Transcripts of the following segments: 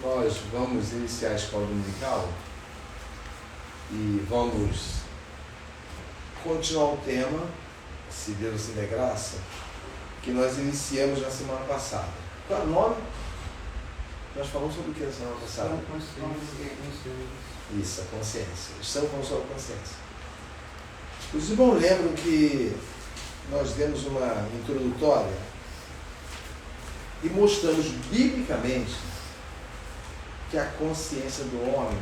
Nós vamos iniciar a escola dominical e vamos continuar o tema, se Deus assim der graça, que nós iniciamos na semana passada. Qual é o nome? Nós falamos sobre o que na semana passada? Isso, a consciência. Estamos falando sobre a consciência. Os irmãos lembram que nós demos uma introdutória e mostramos biblicamente que a consciência do homem,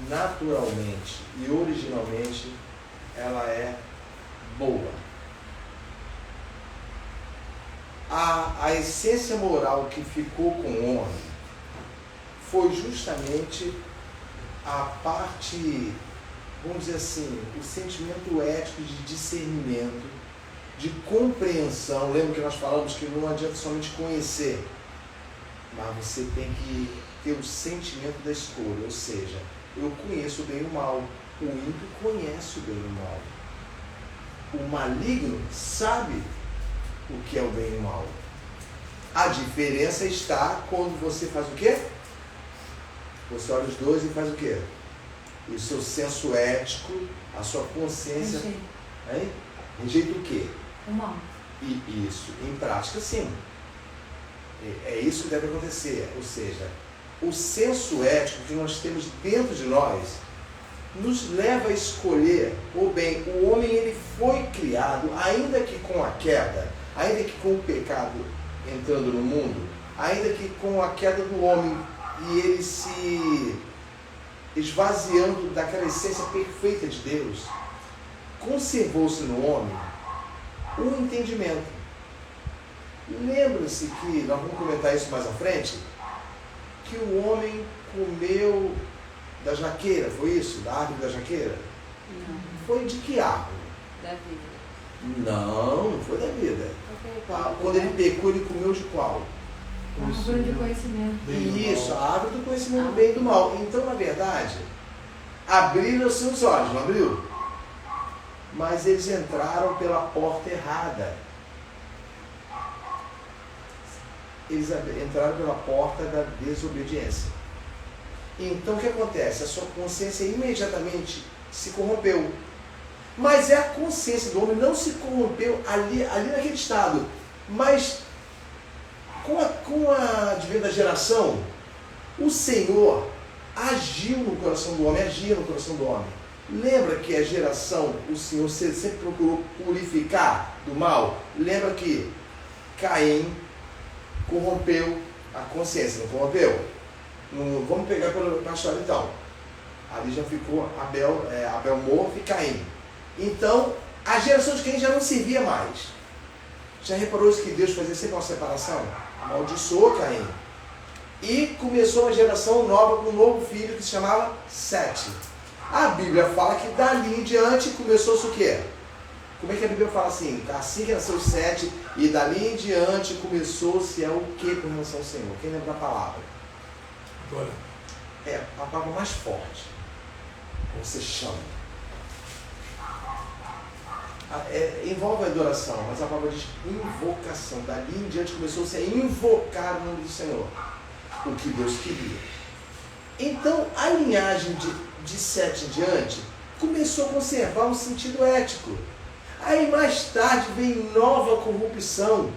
naturalmente e originalmente, ela é boa. A essência moral que ficou com o homem foi justamente a parte, vamos dizer assim, o sentimento ético de discernimento, de compreensão. Lembra que nós falamos que não adianta somente conhecer, mas você tem que ter o sentimento da escolha, ou seja, eu conheço o bem e o mal, o ímpio conhece o bem e o mal, o maligno sabe o que é o bem e o mal. A diferença está quando você faz o quê? Você olha os dois e faz o quê? E o seu senso ético, a sua consciência, rejeita o quê? O mal. E isso, em prática, sim. É isso que deve acontecer. Ou seja, o senso ético que nós temos dentro de nós nos leva a escolher o bem. O homem, ele foi criado, ainda que com a queda, ainda que com o pecado entrando no mundo, ainda que com a queda do homem e ele se esvaziando daquela essência perfeita de Deus, conservou-se no homem o entendimento. Lembra-se que, nós vamos comentar isso mais à frente, que o homem comeu da jaqueira, foi isso? Da árvore da jaqueira? Não. Foi de que árvore? Da vida. Não foi da vida. Quando ele pecou, ele comeu de qual? A árvore do conhecimento. Isso, a árvore do conhecimento do bem e do mal. Então, na verdade, abriram seus olhos, não abriu? Mas eles entraram pela porta errada. Eles entraram pela porta da desobediência. Então, o que acontece? A sua consciência imediatamente se corrompeu. Mas a consciência do homem não se corrompeu ali naquele estado. Mas, com a advento da geração, o Senhor agiu no coração do homem, agia no coração do homem. Lembra que a geração, o Senhor sempre procurou purificar do mal? Lembra que Caim corrompeu a consciência, não corrompeu? Vamos pegar pela história então. Ali já ficou Abel morto e Caim. Então, a geração de Caim já não servia mais. Já reparou isso que Deus fazia sempre uma separação? Amaldiçoou Caim. E começou uma geração nova com um novo filho que se chamava Sete. A Bíblia fala que dali em diante começou-se o quê? Como é que a Bíblia fala assim? Assim que nasceu Sete e dali em diante começou-se o que com relação ao Senhor? Quem lembra da palavra? Agora. É a palavra mais forte. Como você chama? Envolve a adoração, mas a palavra diz invocação. Dali em diante começou-se a invocar o nome do Senhor, o que Deus queria. Então, a linhagem de Sete em diante começou a conservar um sentido ético. Aí, mais tarde, vem nova corrupção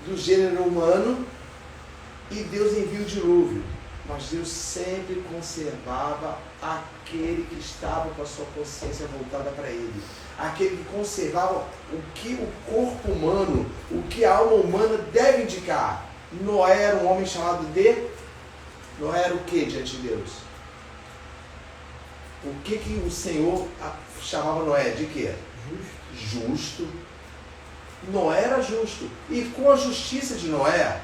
do gênero humano e Deus envia o dilúvio. Mas Deus sempre conservava aquele que estava com a sua consciência voltada para Ele. Aquele que conservava o que o corpo humano, o que a alma humana deve indicar. Noé era um homem chamado de... Noé era o que diante de Deus? O que o Senhor chamava Noé? De quê? Justo. Noé era justo. E com a justiça de Noé,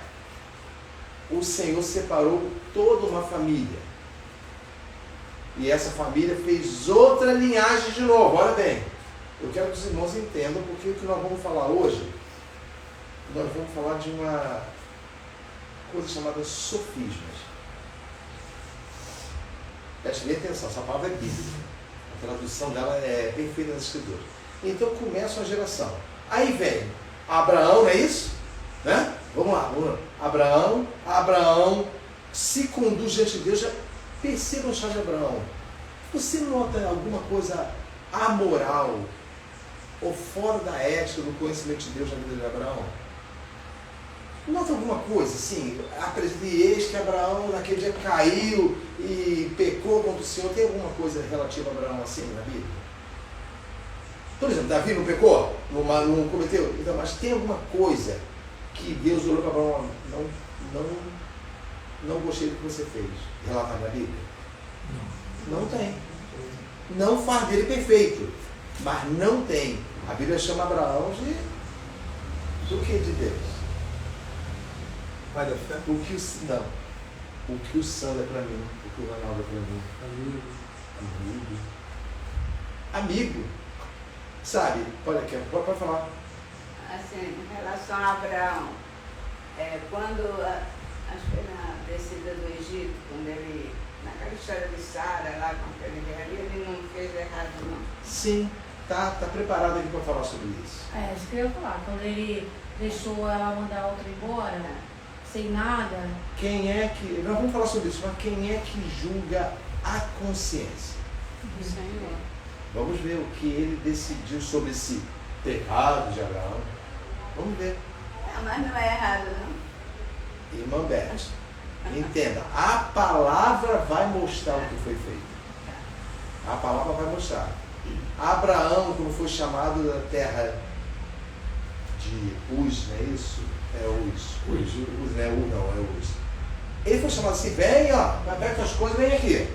o Senhor separou toda uma família. E essa família fez outra linhagem de novo. Olha bem, eu quero que os irmãos entendam, porque o que nós vamos falar hoje, nós vamos falar de uma coisa chamada sofismas. Preste bem atenção, essa palavra é bíblica. A tradução dela é perfeita nas escrituras. Então começa uma geração. Aí vem Abraão, não é isso? Né? Vamos lá. Abraão se conduz diante de Deus. Já percebam o chá de Abraão. Você nota alguma coisa amoral ou fora da ética do conhecimento de Deus na vida de Abraão? Nota alguma coisa, assim, apresenta eis que Abraão naquele dia caiu e pecou contra o Senhor. Tem alguma coisa relativa a Abraão assim na Bíblia? Por exemplo, Davi não pecou? Não cometeu? Então, mas tem alguma coisa que Deus olhou para Abraão? Não gostei do que você fez. Relatado na Bíblia? Não tem. Não faz dele perfeito, mas não tem. A Bíblia chama Abraão do que de Deus? Pai da fé? O que o Sandro é para mim, o que o Ronaldo é para mim. Amigo. Sabe? Olha aqui, pode falar. Assim, em relação a Abraão, quando, acho que na descida do Egito, quando ele, naquela história de Sara, lá com aquele rei ali, ele não fez errado, não. Sim, tá preparado aqui para falar sobre isso. Isso que eu ia falar. Quando ele deixou ela mandar a outra embora, sem nada. Quem é que... Nós vamos falar sobre isso, mas quem é que julga a consciência? O Senhor. Vamos ver o que ele decidiu sobre esse pecado de Abraão. Vamos ver. Mas não é errado, não. Irmã Beth, entenda, a palavra vai mostrar o que foi feito. A palavra vai mostrar. Abraão, quando foi chamado da terra de Uz, não é isso? É Uz. Uz, não é Uz, não, é Uz. Ele foi chamado assim, vem, ó, pega tuas coisas, vem aqui.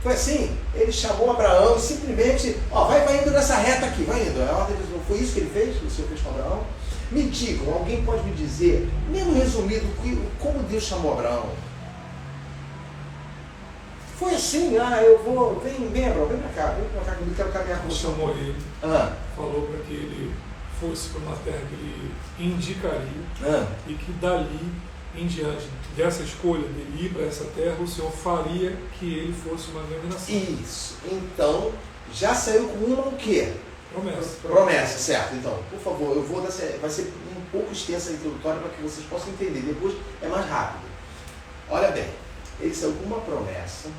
Foi assim, ele chamou Abraão e simplesmente, vai indo nessa reta aqui, vai indo. A ordem de Deus, foi isso que ele fez, o Senhor fez com Abraão? Me digam, alguém pode me dizer, mesmo resumido, como Deus chamou Abraão? Foi assim, eu vou, vem Abraão, vem pra cá comigo, quero caminhar com você. Chamou ele, falou para que ele fosse para uma terra que ele indicaria e que dali em diante dessa escolha dele ir para essa terra, o Senhor faria que ele fosse uma grande nação. Isso. Então, já saiu com uma o quê? Promessa, certo. Então, por favor, eu vou dar, vai ser um pouco extensa a introdutória para que vocês possam entender. Depois é mais rápido. Olha bem, ele saiu com uma promessa.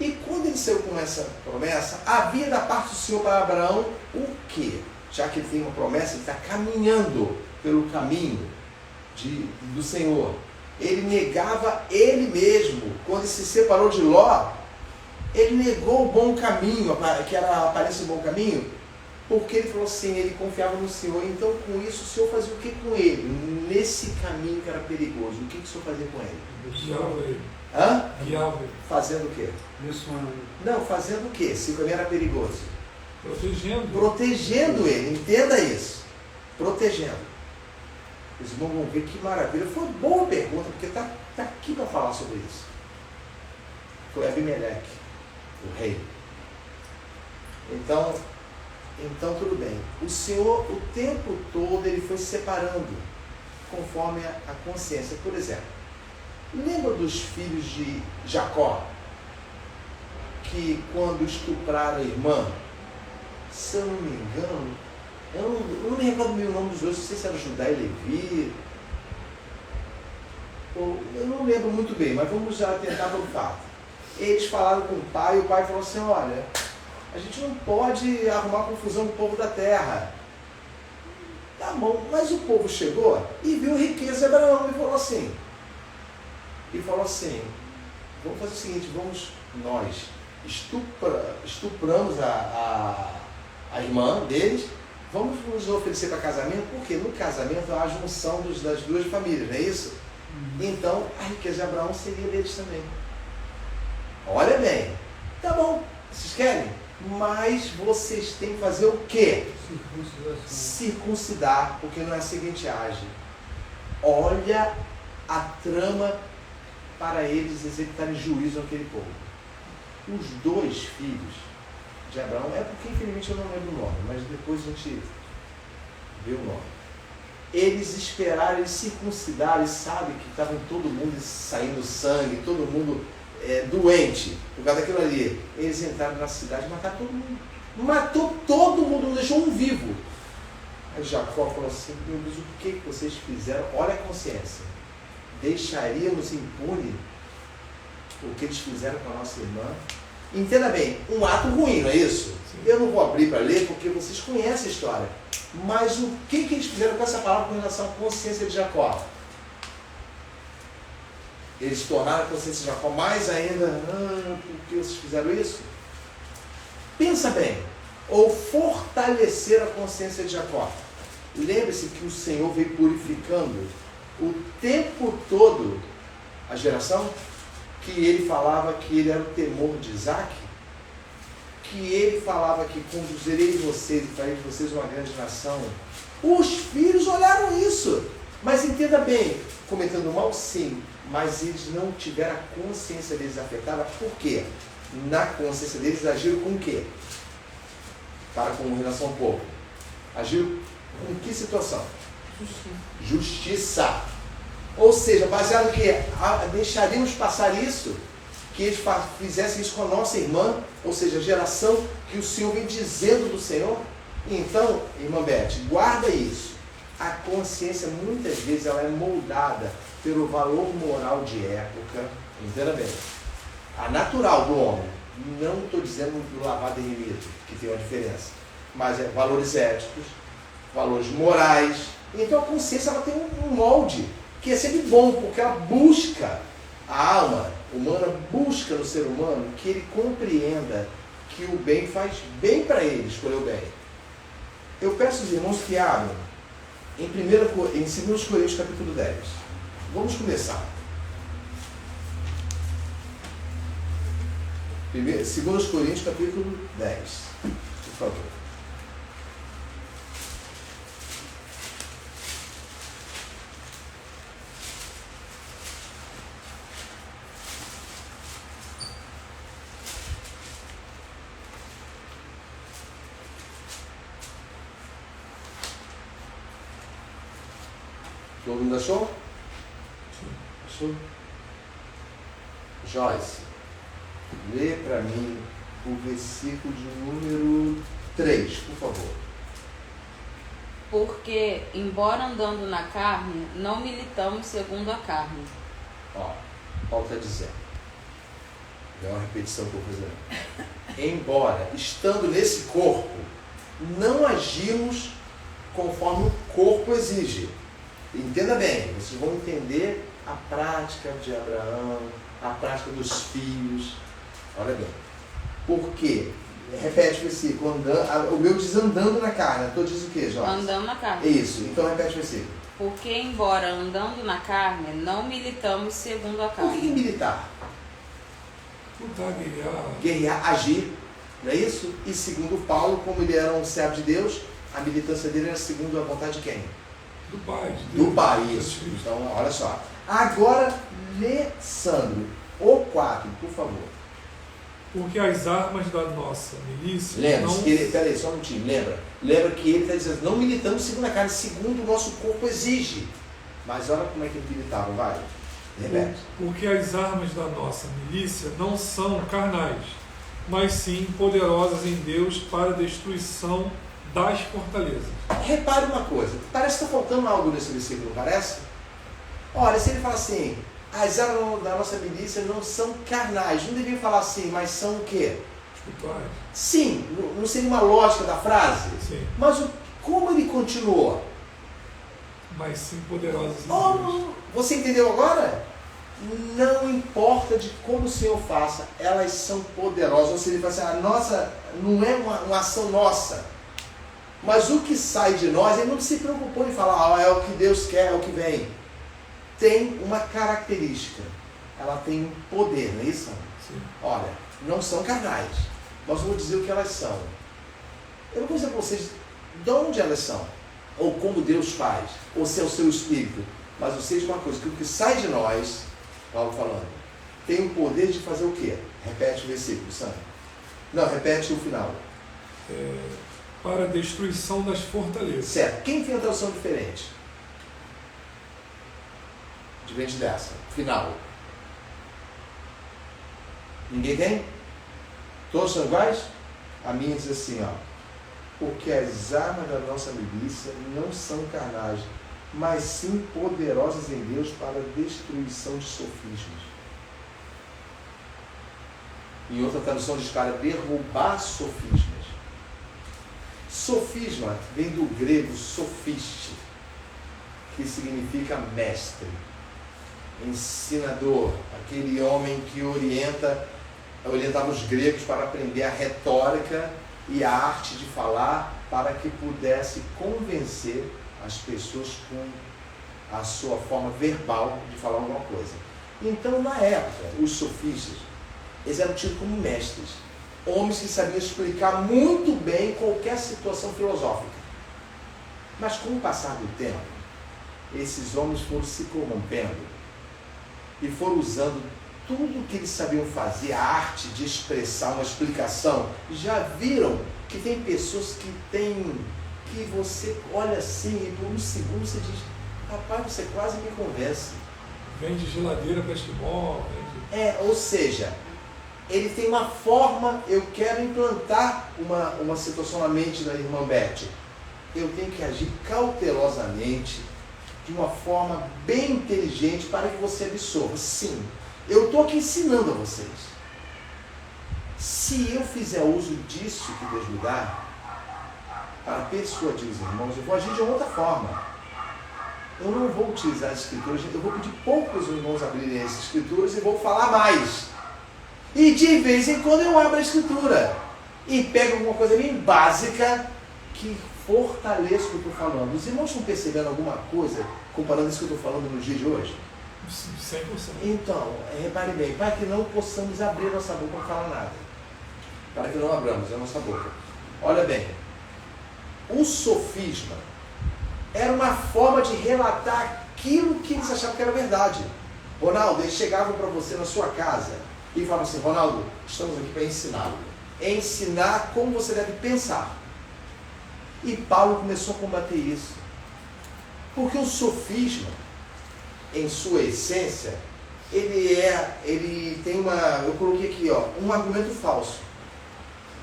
E quando ele saiu com essa promessa, havia da parte do Senhor para Abraão o quê? Já que ele tem uma promessa, ele está caminhando pelo caminho do Senhor. Ele negava ele mesmo. Quando ele se separou de Ló, ele negou o bom caminho, que era a aparência do bom caminho, porque ele falou assim, ele confiava no Senhor. Então, com isso, o Senhor fazia o que com ele? Nesse caminho que era perigoso, o que o Senhor fazia com ele? Guiava ele. Guiava ele. Fazendo o quê? Não, fazendo o quê? Se o caminho era perigoso. Protegendo ele, entenda isso. Protegendo. Os irmãos vão ver que maravilha. Foi uma boa pergunta, porque está aqui para falar sobre isso. Foi Abimeleque, o rei. Então, tudo bem. O Senhor, o tempo todo, ele foi separando, conforme a consciência. Por exemplo, lembra dos filhos de Jacó, que quando estupraram a irmã, se eu não me engano, eu não me recordo o nome dos dois, não sei se era Judá e Levi, eu não lembro muito bem, mas vamos já tentar pelo fato. Eles falaram com o pai falou assim, olha, a gente não pode arrumar confusão com o povo da terra. Tá bom, mas o povo chegou e viu a riqueza de Abraão e falou assim, vamos fazer o seguinte, nós estupramos a irmã deles, vamos nos oferecer para casamento, porque no casamento há a junção das duas famílias, não é isso? Então, a riqueza de Abraão seria deles também. Olha bem, tá bom, vocês querem? Mas vocês têm que fazer o quê? Circuncidar, porque não é assim que a gente age. Olha a trama para eles executarem juízo naquele povo. Os dois filhos de Abraão, é porque infelizmente eu não lembro o nome, mas depois a gente vê o nome. Eles esperaram, eles circuncidaram, eles sabem que estava todo mundo saindo sangue, todo mundo doente, por causa daquilo ali. Eles entraram na cidade e mataram todo mundo. Matou todo mundo, não deixou um vivo. Aí Jacó falou assim, meu Deus, o que vocês fizeram? Olha a consciência. Deixaríamos impune o que eles fizeram com a nossa irmã? Entenda bem, um ato ruim, não é isso? Sim. Eu não vou abrir para ler porque vocês conhecem a história. Mas o que eles fizeram com essa palavra com relação à consciência de Jacó? Eles tornaram a consciência de Jacó mais ainda, por que vocês fizeram isso? Pensa bem, ou fortalecer a consciência de Jacó. Lembre-se que o Senhor veio purificando o tempo todo a geração, que ele falava que ele era o temor de Isaac, que ele falava que conduzirei vocês e farei de vocês uma grande nação. Os filhos olharam isso, mas entenda bem, cometendo mal sim, mas eles não tiveram a consciência deles afetada. Por quê? Na consciência deles agiram com o quê? Para com relação ao povo. Agiram com que situação? Justiça. Ou seja, baseado em que deixaríamos passar isso, que eles fizessem isso com a nossa irmã, ou seja, a geração que o Senhor vem dizendo do Senhor. Então, irmã Beth, guarda isso. A consciência muitas vezes ela é moldada pelo valor moral de época, entenda bem. A natural do homem, não estou dizendo do lavado e remito, que tem uma diferença, mas é valores éticos, valores morais. Então a consciência ela tem um molde que é sempre bom, porque ela busca, a alma humana busca no ser humano que ele compreenda que o bem faz bem para ele, escolher o bem. Eu peço aos irmãos que abram em 2 Coríntios capítulo 10. Vamos começar. 2 Coríntios capítulo 10, por favor. Todo mundo achou? Achou? Joyce, lê para mim o versículo de número 3, por favor. Porque, embora andando na carne, não militamos segundo a carne. Ó, Paulo está dizendo. É uma repetição que eu vou fazer. Embora, estando nesse corpo, não agimos conforme o corpo exige. Entenda bem, vocês vão entender a prática de Abraão, a prática dos filhos. Olha bem. Por quê? Repete o versículo. O meu diz andando na carne. A tua diz o quê, Jorge? Andando na carne. Isso. Então repete o versículo. Porque, embora andando na carne, não militamos segundo a carne. Por que militar? Lutar, guerrear. Guerrear, agir. Não é isso? E segundo Paulo, como ele era um servo de Deus, a militância dele era segundo a vontade de quem? Do Pai. Do Pai, isso. Então, olha só. Agora, lê, Sandro, o 4, por favor. Porque as armas da nossa milícia... Lembra-se, peraí, só um minutinho, lembra que ele está dizendo, não militamos segundo a carne, segundo o nosso corpo exige. Mas olha como é que ele militava, vai. Repete. Porque as armas da nossa milícia não são carnais, mas sim poderosas em Deus para a destruição das fortalezas. Repare uma coisa, parece que está faltando algo nesse versículo, não parece? Olha, se ele fala assim, as armas da nossa milícia não são carnais, não devia falar assim, mas são o quê? Espirituais. Sim, não seria uma lógica da frase? Sim. Mas como ele continuou? Mas sim poderosas em Deus. Você entendeu agora? Não importa de como o Senhor faça, elas são poderosas. Ou seja, ele fala assim, a nossa não é uma ação nossa. Mas o que sai de nós, ele não se preocupou em falar, é o que Deus quer, é o que vem. Tem uma característica, ela tem um poder, não é isso? Sim. Olha, não são carnais, mas eu vou dizer o que elas são. Eu não vou dizer para vocês de onde elas são, ou como Deus faz, ou se é o seu espírito, mas eu sei de uma coisa, que o que sai de nós, Paulo falando, tem o poder de fazer o quê? Repete o versículo, Sandro. Não, repete o final. Para a destruição das fortalezas. Certo. Quem tem a tradução diferente? Diferente dessa. Final. Ninguém tem? Todos são iguais? A minha diz assim, ó. Porque as armas da nossa milícia não são carnais, mas sim poderosas em Deus para a destruição de sofismas. Em outra tradução diz para derrubar sofismas. Sofisma vem do grego sofiste, que significa mestre, ensinador, aquele homem que orientava os gregos para aprender a retórica e a arte de falar para que pudesse convencer as pessoas com a sua forma verbal de falar alguma coisa. Então, na época, os sofistas, eles eram tidos como mestres, homens que sabiam explicar muito bem qualquer situação filosófica. Mas com o passar do tempo, esses homens foram se corrompendo e foram usando tudo que eles sabiam fazer, a arte de expressar uma explicação. Já viram que tem pessoas que você olha assim e por um segundo você diz, rapaz, você quase me convence. Vende geladeira para esquimó. Ou seja, ele tem uma forma, eu quero implantar uma situação na mente da irmã Beth. Eu tenho que agir cautelosamente, de uma forma bem inteligente para que você absorva. Sim, eu estou aqui ensinando a vocês. Se eu fizer uso disso que Deus me dá, para persuadir os irmãos, eu vou agir de outra forma. Eu não vou utilizar as escrituras, eu vou pedir pouco para os irmãos abrirem as escrituras e vou falar mais. E de vez em quando eu abro a escritura e pego alguma coisa bem básica que fortaleça o que eu estou falando. Os irmãos estão percebendo alguma coisa comparando isso que eu estou falando no dia de hoje? 100%. Então, repare bem, para que não possamos abrir nossa boca para falar nada. Para que não abramos a nossa boca. Olha bem, o sofisma era uma forma de relatar aquilo que eles achavam que era verdade. Ronaldo, eles chegavam para você na sua casa e falavam assim, Ronaldo, estamos aqui para ensiná-lo. Ensinar como você deve pensar. E Paulo começou a combater isso. Porque o sofisma, em sua essência, ele tem eu coloquei aqui, um argumento falso,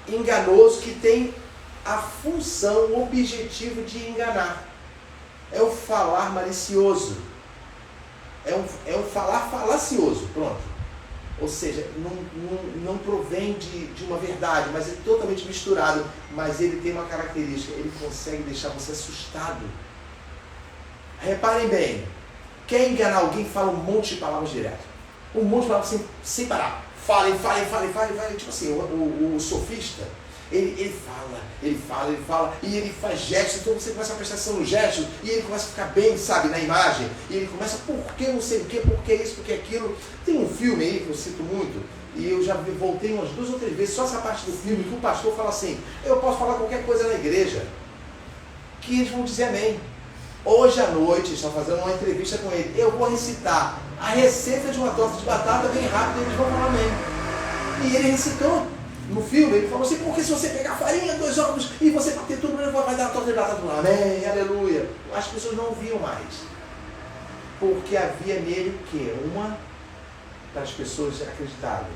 enganoso, que tem a função, o objetivo de enganar. É o falar malicioso. É o falar falacioso, pronto. Ou seja, não provém de uma verdade, mas é totalmente misturado. Mas ele tem uma característica, ele consegue deixar você assustado. Reparem bem, quer enganar alguém, fala um monte de palavras direto. Um monte de palavras sem parar. Fala, tipo assim, o sofista, ele fala, e ele faz gestos, então você começa a prestar atenção nos gestos, e ele começa a ficar bem, sabe, na imagem, e ele começa, por que não sei o que, por que isso, por que aquilo. Tem um filme aí que eu cito muito, e eu já voltei umas 2 ou 3 vezes, só essa parte do filme, que o pastor fala assim, eu posso falar qualquer coisa na igreja, que eles vão dizer amém. Hoje à noite, estão fazendo uma entrevista com ele, eu vou recitar a receita de uma torta de batata bem rápido, e eles vão falar amém. E ele recitou. No filme, ele falou assim, porque se você pegar farinha, 2 ovos, e você bater tudo, vai dar a torta de batata lá. Amém, aleluia. As pessoas não ouviam mais. Porque havia nele o quê? Uma das pessoas acreditaram.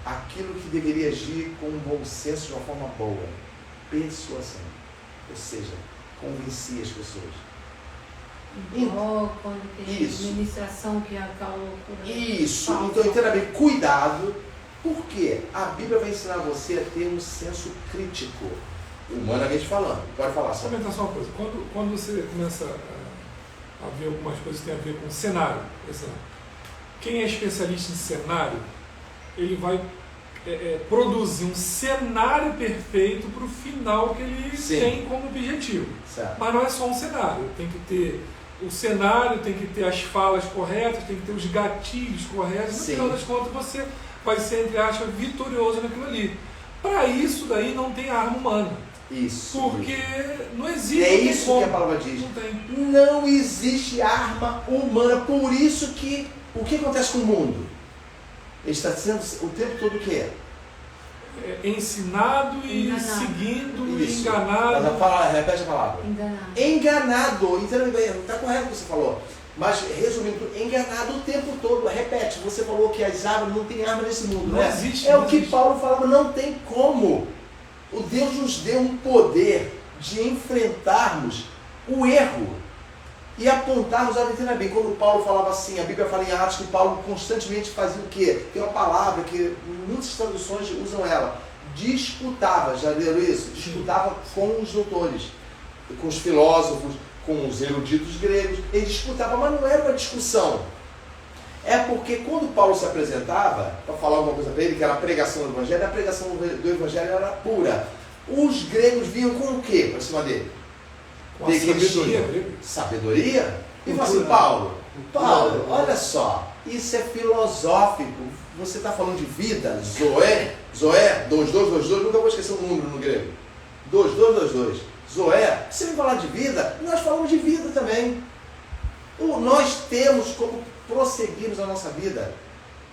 Aquilo que deveria agir com um bom senso, de uma forma boa. Persuasão. Ou seja, convencia as pessoas. Quando tem administração que é aquela loucura. Isso. Então, entenda bem, cuidado. Porque a Bíblia vai ensinar você a ter um senso crítico, humanamente falando. Pode falar, só comentar só uma coisa. Quando você começa a ver algumas coisas que tem a ver com cenário, por exemplo, quem é especialista em cenário, ele vai produzir um cenário perfeito para o final que ele tem como objetivo. Certo. Mas não é só um cenário, tem que ter o cenário, tem que ter as falas corretas, tem que ter os gatilhos corretos. No final das contas, você vai ser, entre aspas, vitorioso naquilo ali. Para isso daí não tem arma humana. Isso. Porque não existe. É isso que a palavra diz. Não tem. Não existe arma humana. Por isso que o que acontece com o mundo? Ele está sendo o tempo todo o que ensinado e seguindo isso. E enganado. Repete a palavra. Enganado. Então, está correto o que você falou. Mas, resumindo, enganado o tempo todo. Repete, você falou que as armas não tem arma nesse mundo, não né? Existe, é não o que existe. Paulo falava, não tem como. O Deus nos deu um poder de enfrentarmos o erro e apontarmos, olha, entenda bem, quando Paulo falava assim, a Bíblia fala em Atos que Paulo constantemente fazia o quê? Tem uma palavra que muitas traduções usam ela, disputava, já leram isso? Disputava com os doutores, com os filósofos, com os eruditos gregos, ele disputava, mas não era uma discussão. É porque quando Paulo se apresentava, para falar alguma coisa para ele, que era a pregação do Evangelho, a pregação do Evangelho era pura. Os gregos vinham com o quê para cima dele? Com a sabedoria. Sabedoria? E fala assim, Paulo, olha só, isso é filosófico. Você está falando de vida, Zoé, 2222, nunca vou esquecer o número no grego. 2222, Zoé, você vem falar de vida? Nós falamos de vida também. Nós temos como prosseguirmos a nossa vida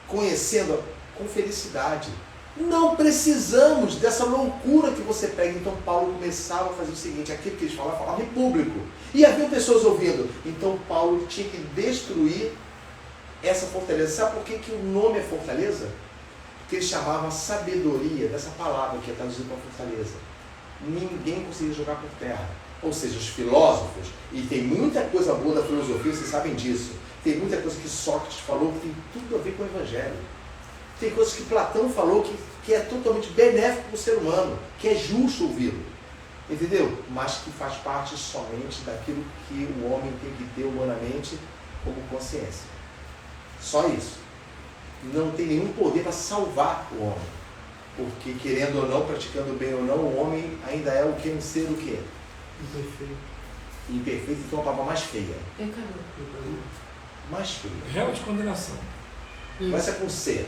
conhecendo com felicidade. Não precisamos dessa loucura que você pega. Então Paulo começava a fazer o seguinte, aquilo que eles falavam em público. E havia pessoas ouvindo. Então Paulo tinha que destruir essa fortaleza. Sabe por que o nome é fortaleza? Porque ele chamava a sabedoria dessa palavra que é traduzida para fortaleza. Ninguém conseguia jogar por terra. Ou seja, os filósofos, e tem muita coisa boa da filosofia, vocês sabem disso. Tem muita coisa que Sócrates falou que tem tudo a ver com o Evangelho. Tem coisas que Platão falou que é totalmente benéfico para o ser humano, que é justo ouvi-lo. Entendeu? Mas que faz parte somente daquilo que o homem tem que ter humanamente como consciência. Só isso. Não tem nenhum poder para salvar o homem. Porque, querendo ou não, praticando bem ou não, o homem ainda é o que? Um ser o quê? Imperfeito. Imperfeito, então a palavra mais feia. Pecador. Mais feia. Réu de condenação. Começa com C.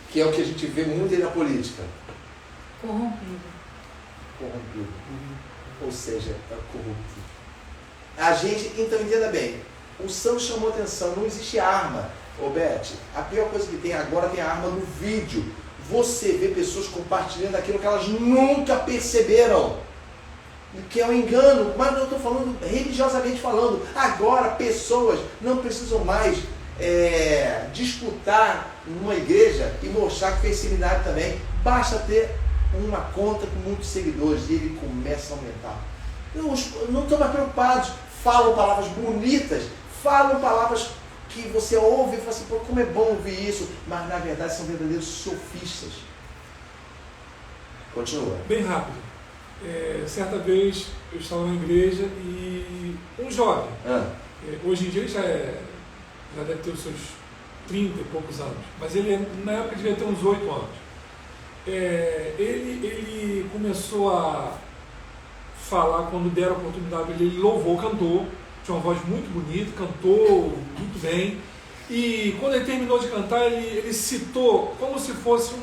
Que é o que a gente vê muito aí na política. Corrompido. Ou seja, é corrupto. A gente, então entenda bem, o Sam chamou atenção, não existe arma. Ô Beth, a pior coisa que tem agora tem a arma no vídeo. Você vê pessoas compartilhando aquilo que elas nunca perceberam. Que é um engano, mas eu estou falando religiosamente falando. Agora pessoas não precisam mais disputar numa igreja e mostrar que fez seminário também. Basta ter uma conta com muitos seguidores e ele começa a aumentar. Não estão mais preocupados. Falam palavras bonitas, falam palavras que você ouve e fala assim, pô, como é bom ouvir isso, mas na verdade são verdadeiros sofistas. Continua. Bem rápido. Certa vez eu estava na igreja e um jovem, hoje em dia ele já deve ter os seus 30 e poucos anos, mas ele na época devia ter uns 8 anos. Ele começou a falar quando deram a oportunidade, ele louvou, cantou, tinha uma voz muito bonita, cantou muito bem, e quando ele terminou de cantar, ele citou como se fosse no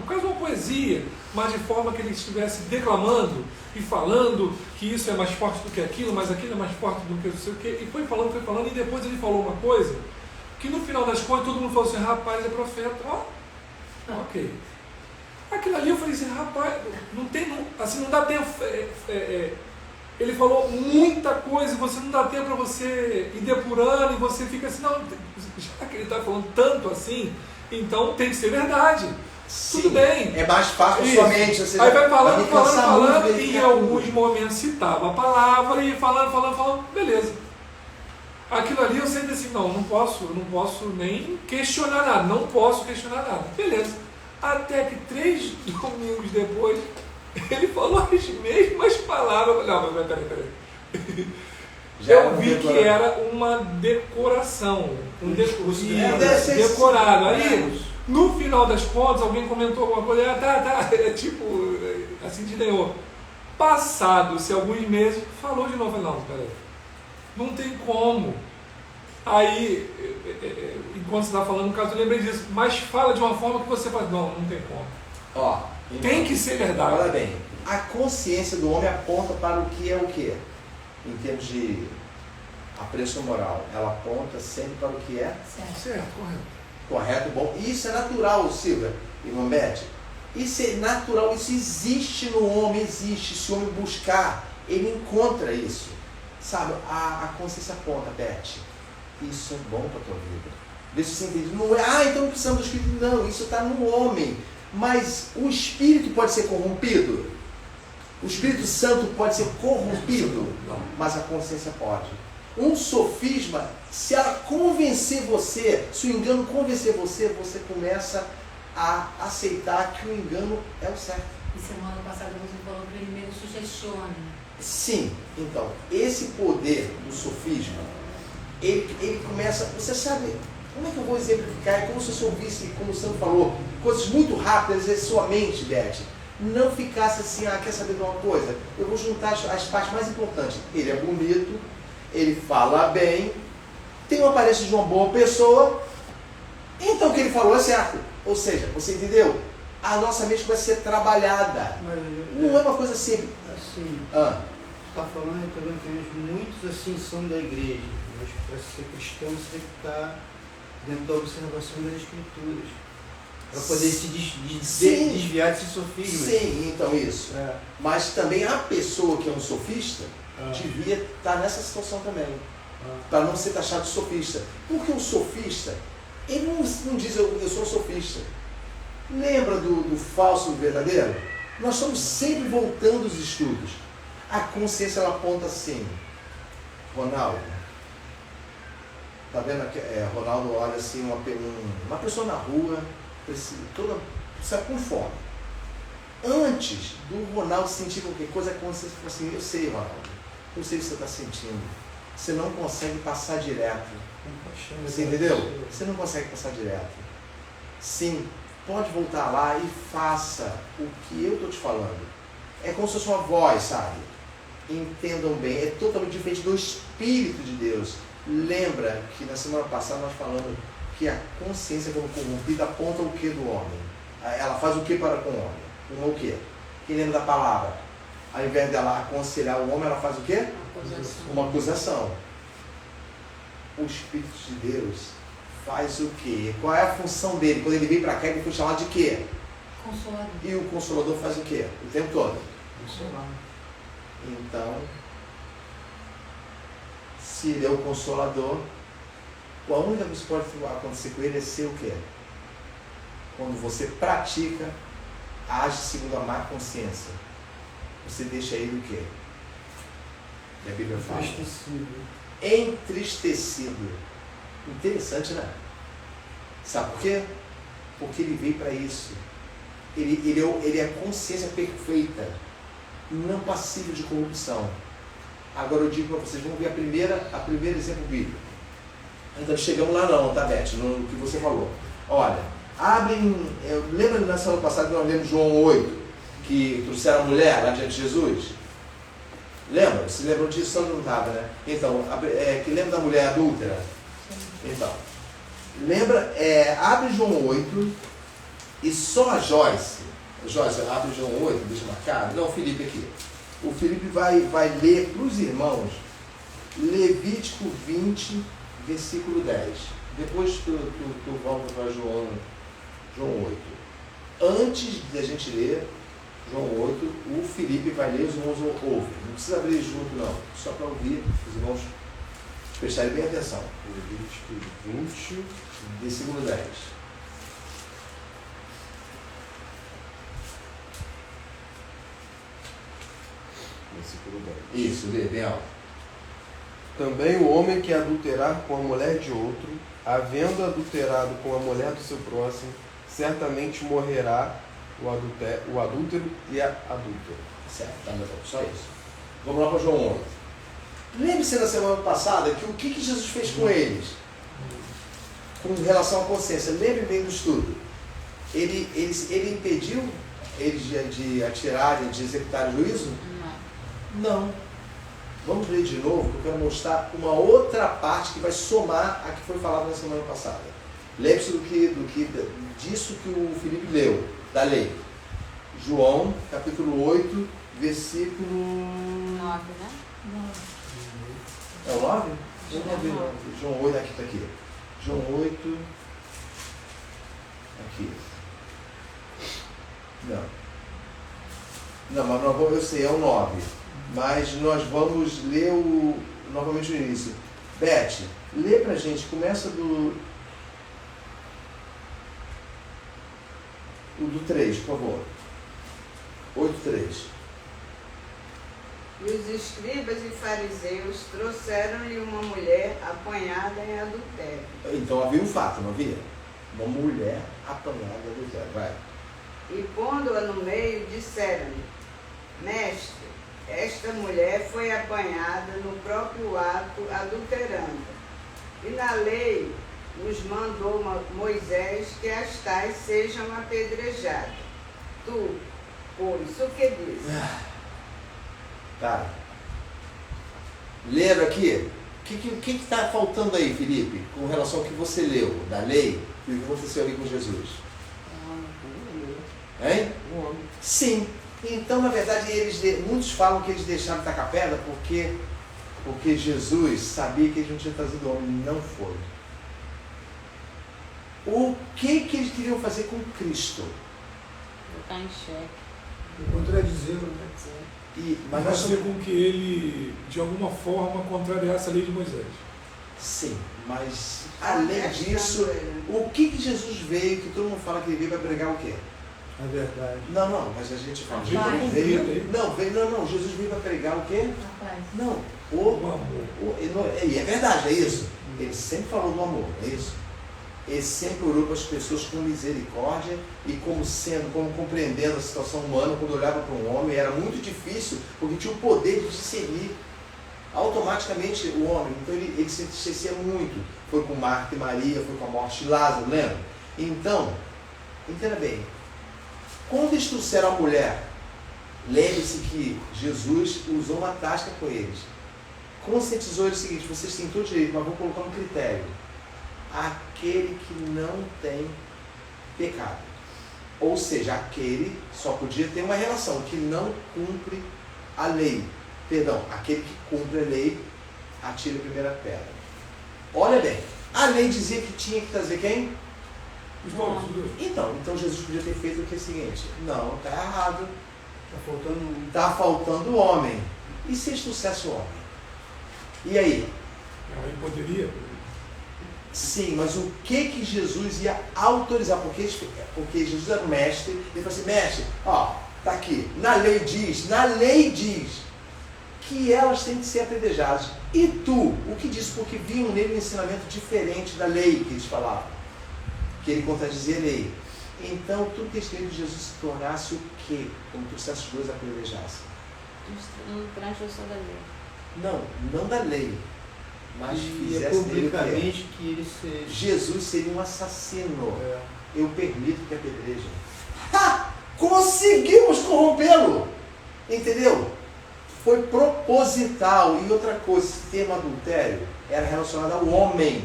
caso uma poesia, mas de forma que ele estivesse declamando e falando que isso é mais forte do que aquilo, mas aquilo é mais forte do que não sei o quê, e foi falando, e depois ele falou uma coisa que no final das contas todo mundo falou assim, rapaz, é profeta, ok. Aquilo ali eu falei assim, rapaz, não dá tempo, ele falou muita coisa e você não dá tempo para você ir depurando e você fica assim, não, já que ele está falando tanto assim, então tem que ser verdade. Sim, tudo bem. É mais fácil sua mente. Aí vai falando, e em alguns momentos citava a palavra e falando, beleza. Aquilo ali eu sempre assim, não posso nem questionar nada, não posso questionar nada. Beleza. Até que 3 domingos depois, ele falou as mesmas palavras. Não, mas peraí. Eu vi que era uma decoração, um discurso decorado. Aí, no final das contas, alguém comentou alguma coisa, tipo, assim de nenhum. Passados-se alguns meses, falou de novo, não, peraí, não tem como. Aí, enquanto você está falando, no caso, eu lembrei disso, mas fala de uma forma que você fala, não tem como. Tem que ser verdade. Olha bem, a consciência do homem aponta para o que é o quê? Em termos de apreço moral, ela aponta sempre para o que é certo, correto, bom. E isso é natural, Silvia e Mambete. Isso é natural, isso existe no homem, existe. Se o homem buscar, ele encontra isso. Sabe, a consciência aponta, Beth, isso é bom para a tua vida. Vê se você entende. Não é, então não precisamos do Espírito. Não, isso está no homem. Mas o espírito pode ser corrompido? O Espírito Santo pode ser corrompido? Não. Mas a consciência pode. Um sofisma, se ela convencer você, se o engano convencer você, você começa a aceitar que o engano é o certo. E semana passada você falou que o inimigo sugestione. Sim, então, esse poder do sofisma, ele começa, você sabe, como é que eu vou exemplificar? É como se você ouvisse, como o Sandro falou, coisas muito rápidas, é sua mente, Beth, não ficasse assim, quer saber de uma coisa? Eu vou juntar as partes mais importantes. Ele é bonito, ele fala bem, tem uma aparência de uma boa pessoa, então o que ele falou é certo. Ou seja, você entendeu? A nossa mente vai ser trabalhada. Não é uma coisa simples. Assim, está falando, eu estou vendo que muitos assim são da igreja, mas para ser cristão você tem que estar dentro da observação das escrituras, para poder se desviar desse sofisma. Sim, então isso. Mas também a pessoa que é um sofista devia estar nessa situação também, para não ser taxado de sofista. Porque o sofista, ele não diz eu sou um sofista. Lembra do falso e do verdadeiro? Nós estamos sempre voltando os estudos. A consciência ela aponta assim, Ronaldo, tá vendo? Ronaldo olha assim, uma pessoa na rua, toda com fome. Antes do Ronaldo sentir qualquer coisa, a consciência fala assim, eu sei, Ronaldo, eu sei o que você está sentindo. Você não consegue passar direto. Você entendeu? Você não consegue passar direto. Sim, pode voltar lá e faça o que eu estou te falando. É como se fosse uma voz, sabe? Entendam bem, é totalmente diferente do Espírito de Deus. Lembra que na semana passada nós falamos que a consciência como corrompida aponta o que do homem? Ela faz o que para com o homem? O que? Quem lembra da palavra? Ao invés dela aconselhar o homem, ela faz o quê? Uma acusação. O Espírito de Deus faz o quê? Qual é a função dele? Quando ele veio para cá, ele foi chamado de quê? Consolador. E o Consolador faz o quê? O tempo todo? Consolar. Então, se ele é o Consolador, a única coisa que pode acontecer com ele é ser o quê? Quando você pratica, age segundo a má consciência. Você deixa ele o quê? E a Bíblia fala. Entristecido. Interessante, né? Sabe por quê? Porque ele veio para isso. Ele é a consciência perfeita, não passível de corrupção. Agora eu digo para vocês, vamos ver a primeira exemplo bíblico. Então chegamos lá não, tá, Beth? No que você falou. Olha, lembra na semana passada que nós lemos João 8, que trouxeram a mulher lá diante de Jesus? Lembra? Se lembrou disso? Só não estava, né? Então, que lembra da mulher adúltera? Então, lembra, abre João 8 e só a Joyce, abre João 8, deixa marcado. Não, o Felipe aqui. O Felipe vai ler para os irmãos Levítico 20, versículo 10. Depois tu volta para João 8. Antes de a gente ler João 8, o Felipe vai ler, os irmãos ouvem. Não precisa abrir junto não, só para ouvir, os irmãos prestarem bem atenção. Levítico 20, versículo 10. versículo 10. Isso, lê, bem alto. Também o homem que adulterar com a mulher de outro, havendo adulterado com a mulher do seu próximo, certamente morrerá o adúltero e a adúltera. Certo, tá, meu irmão, só isso. Vamos lá para João 8. Lembre-se da semana passada que o que Jesus fez com eles? Com relação à consciência. Lembre bem do estudo. Ele impediu eles de atirarem, de executarem o juízo? Não. Vamos ler de novo, porque eu quero mostrar uma outra parte que vai somar a que foi falada na semana passada. Lembre-se disso que o Felipe leu, da lei. João, capítulo 8, versículo 9, né? 9. É o 9? João 8, aqui está aqui. João 8, aqui. Não, mas eu sei, é o 9. Mas nós vamos ler novamente o início. Beth, lê pra gente, começa do... o do 3, por favor. 8:3. E os escribas e fariseus trouxeram-lhe uma mulher apanhada em adultério. Então havia um fato, não havia? Uma mulher apanhada em adultério. Vai. E pondo-a no meio, disseram-lhe: Mestre, esta mulher foi apanhada no próprio ato adulterando. E na lei nos mandou Moisés que as tais sejam apedrejadas. Tu, pois, o que diz? Cara, leram aqui? O que está faltando aí, Felipe, com relação ao que você leu da lei e o que aconteceu ali com Jesus? Hein? Sim. Então, na verdade, muitos falam que eles deixaram de tacar pedra porque Jesus sabia que eles não tinham trazido homem. Não foi. O que eles queriam fazer com Cristo? Botar em xeque. Contradizer, né? Mas fazer com que ele, de alguma forma, contrariasse a lei de Moisés. Sim, mas além disso, o que Jesus veio, que todo mundo fala que ele veio para pregar o quê? A verdade. Não, mas a gente fala. Não, Jesus veio para pregar o quê? Rapaz. Não, o amor. E é verdade, é isso. Ele sempre falou do amor, é isso. Ele sempre orou para as pessoas com misericórdia e como compreendendo a situação humana. Quando olhava para um homem era muito difícil, porque tinha o poder de discernir automaticamente o homem. Então ele se entristecia muito. Foi com Marta e Maria, foi com a morte de Lázaro, lembra? Então, entenda bem, quando eles trouxeram a mulher, lembre-se que Jesus usou uma tática com eles. Conscientizou eles o seguinte: vocês têm todo direito, mas vou colocar um critério. Aquele que não tem pecado. Ou seja, aquele só podia ter uma relação, que não cumpre a lei. Perdão, aquele que cumpre a lei, atira a primeira pedra. Olha bem, a lei dizia que tinha que trazer quem? Os dois. Então Jesus podia ter feito o que é o seguinte: não, está errado. Está faltando o homem. E se eles trouxessem o homem? E aí? Aí poderia. Sim, mas o que Jesus ia autorizar? Porque Jesus era o mestre, ele falou assim: mestre, ó, tá aqui, na lei diz que elas têm que ser apedrejadas. E tu, o que diz? Porque viam nele um ensinamento diferente da lei que eles falavam, que ele contradizia a lei. Então, tudo que eles queriam que Jesus se tornasse o quê? Como trouxesse os dois apedrejassem. Transgressão da lei. Não da lei. Mas fizesse publicamente que ele seja. Jesus seria um assassino. Eu permito que apedrejem. Conseguimos corrompê-lo! Entendeu? Foi proposital. E outra coisa, esse termo adultério era relacionado ao homem.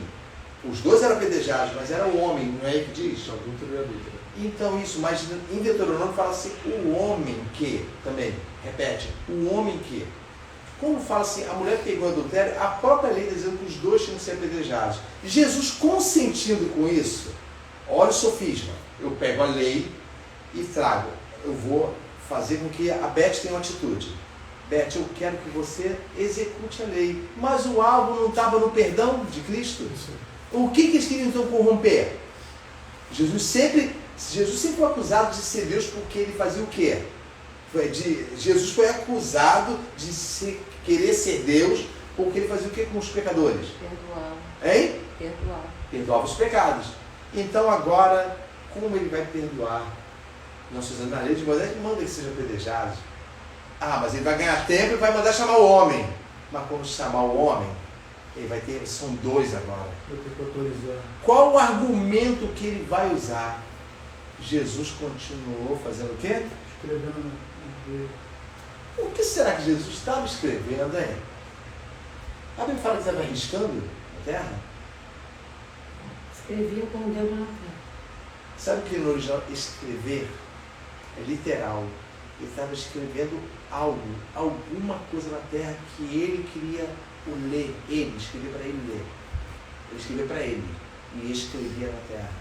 Os dois eram apedrejados, mas era o homem, não é aí que diz? Adúltero e adúltera. Então isso, mas em Deuteronômio fala assim, o homem que, também, repete, o homem que. Quando fala assim, a mulher pegou adultério, a própria lei está dizendo que os dois tinham que ser apedrejados. Jesus consentindo com isso, olha o sofisma, eu pego a lei e trago, eu vou fazer com que a Beth tenha uma atitude. Beth, eu quero que você execute a lei. Mas o alvo não estava no perdão de Cristo? O que eles queriam então corromper? Jesus sempre foi acusado de ser Deus porque ele fazia o quê? Jesus foi acusado de querer ser Deus porque ele fazia o quê com os pecadores? Perdoava. Hein? Perdoava. Perdoava os pecados. Então agora, como ele vai perdoar? Nós fazemos na lei de Moisés que manda que sejam apedrejados. Mas ele vai ganhar tempo e vai mandar chamar o homem. Mas quando chamar o homem, ele vai ter, são dois agora. Eu tenho que autorizar. Qual o argumento que ele vai usar? Jesus continuou fazendo o quê? Escrevendo. O que será que Jesus estava escrevendo, hein? A Bíblia fala que estava arriscando a terra? Escrevia como Deus na terra. Sabe o que no original escrever é literal? Ele estava escrevendo algo, alguma coisa na terra que ele queria ler. Ele escrevia para ele ler. Ele escrevia para ele e escrevia na terra.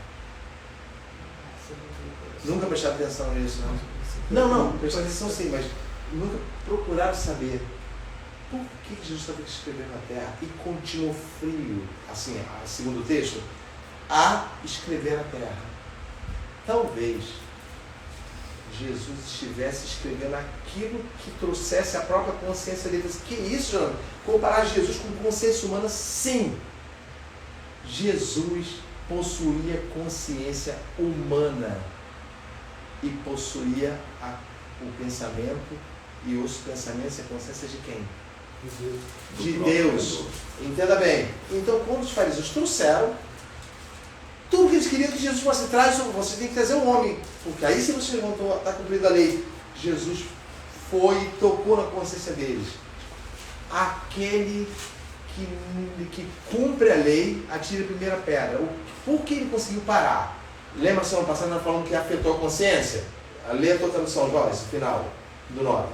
Nunca prestaram atenção nisso, não? Não, prestaram atenção sim, mas nunca procuraram saber por que Jesus estava escrevendo na terra e continuou frio, assim, segundo o texto, a escrever na terra. Talvez Jesus estivesse escrevendo aquilo que trouxesse a própria consciência dele. Que isso, João? Comparar Jesus com consciência humana? Sim. Jesus possuía consciência humana e possuía o pensamento e os pensamentos e a consciência de quem? De Deus. Entenda bem. Então, quando os fariseus trouxeram, tudo que eles queriam que Jesus fosse atrás, você tem que trazer um homem. Porque aí, se você levantou, está cumprindo a lei. Jesus foi e tocou na consciência deles. Aquele que cumpre a lei, atira a primeira pedra. Por que ele conseguiu parar? Lembra semana passada nós falamos que afetou a consciência? Lê a tua tradução, Joyce, final do 9.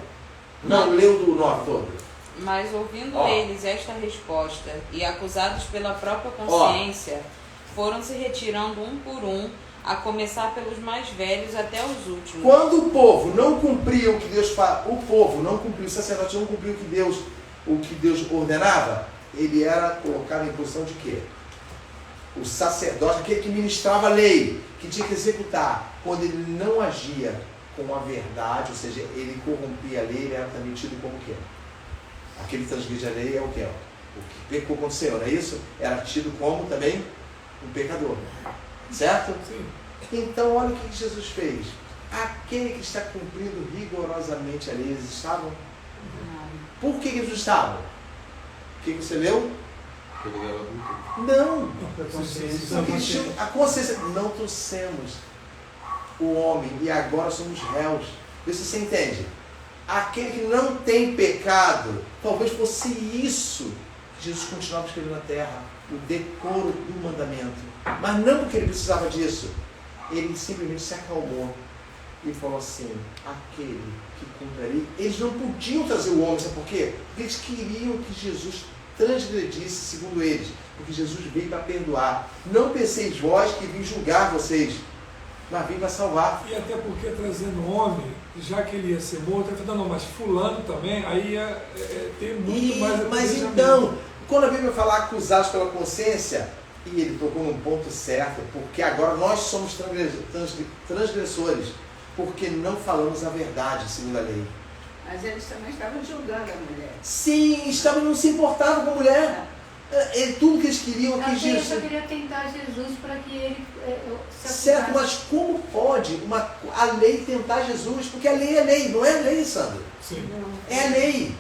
Não, leu do 9 todo. Mas ouvindo eles esta resposta e acusados pela própria consciência, foram se retirando um por um, a começar pelos mais velhos até os últimos. Quando o povo não cumpria o que Deus fala, o povo não cumpriu, o sacerdote não cumpriu o que Deus ordenava, ele era colocado em posição de quê? O sacerdote, aquele que ministrava a lei, que tinha que executar, quando ele não agia com a verdade, ou seja, ele corrompia a lei, ele era também tido como o quê? Aquele que transgride a lei é o quê? O que pecou contra o Senhor, não é isso? Era tido como também um pecador. Certo? Sim. Então, olha o que Jesus fez. Aquele que está cumprindo rigorosamente a lei, eles estavam? Por que eles estavam? O que você leu? Não. A consciência. Não trouxemos o homem e agora somos réus. Vê se você entende. Aquele que não tem pecado, talvez fosse isso que Jesus continuava escrevendo na terra, o decoro do mandamento. Mas não porque ele precisava disso. Ele simplesmente se acalmou e falou assim, aquele que cumpre a lei, eles não podiam trazer o homem, sabe por quê? Porque eles queriam que Jesus transgredisse, segundo eles, porque Jesus veio para perdoar. Não penseis vós que vim julgar vocês, mas vim para salvar. E até porque trazendo homem, já que ele ia ser morto, ele falou, não, mas fulano também, aí ia ter muito mais... Mas então, quando a Bíblia fala acusados pela consciência, e ele tocou num ponto certo, porque agora nós somos transgressores, porque não falamos a verdade, segundo a lei. Mas eles também estavam julgando a mulher. Sim, não se importavam com a mulher. Tudo que eles queriam que Jesus... Eu só queria tentar Jesus para que ele se acusasse. Certo, mas como pode a lei tentar Jesus? Porque a lei é lei, não é lei, Sandro? Sim. É a lei.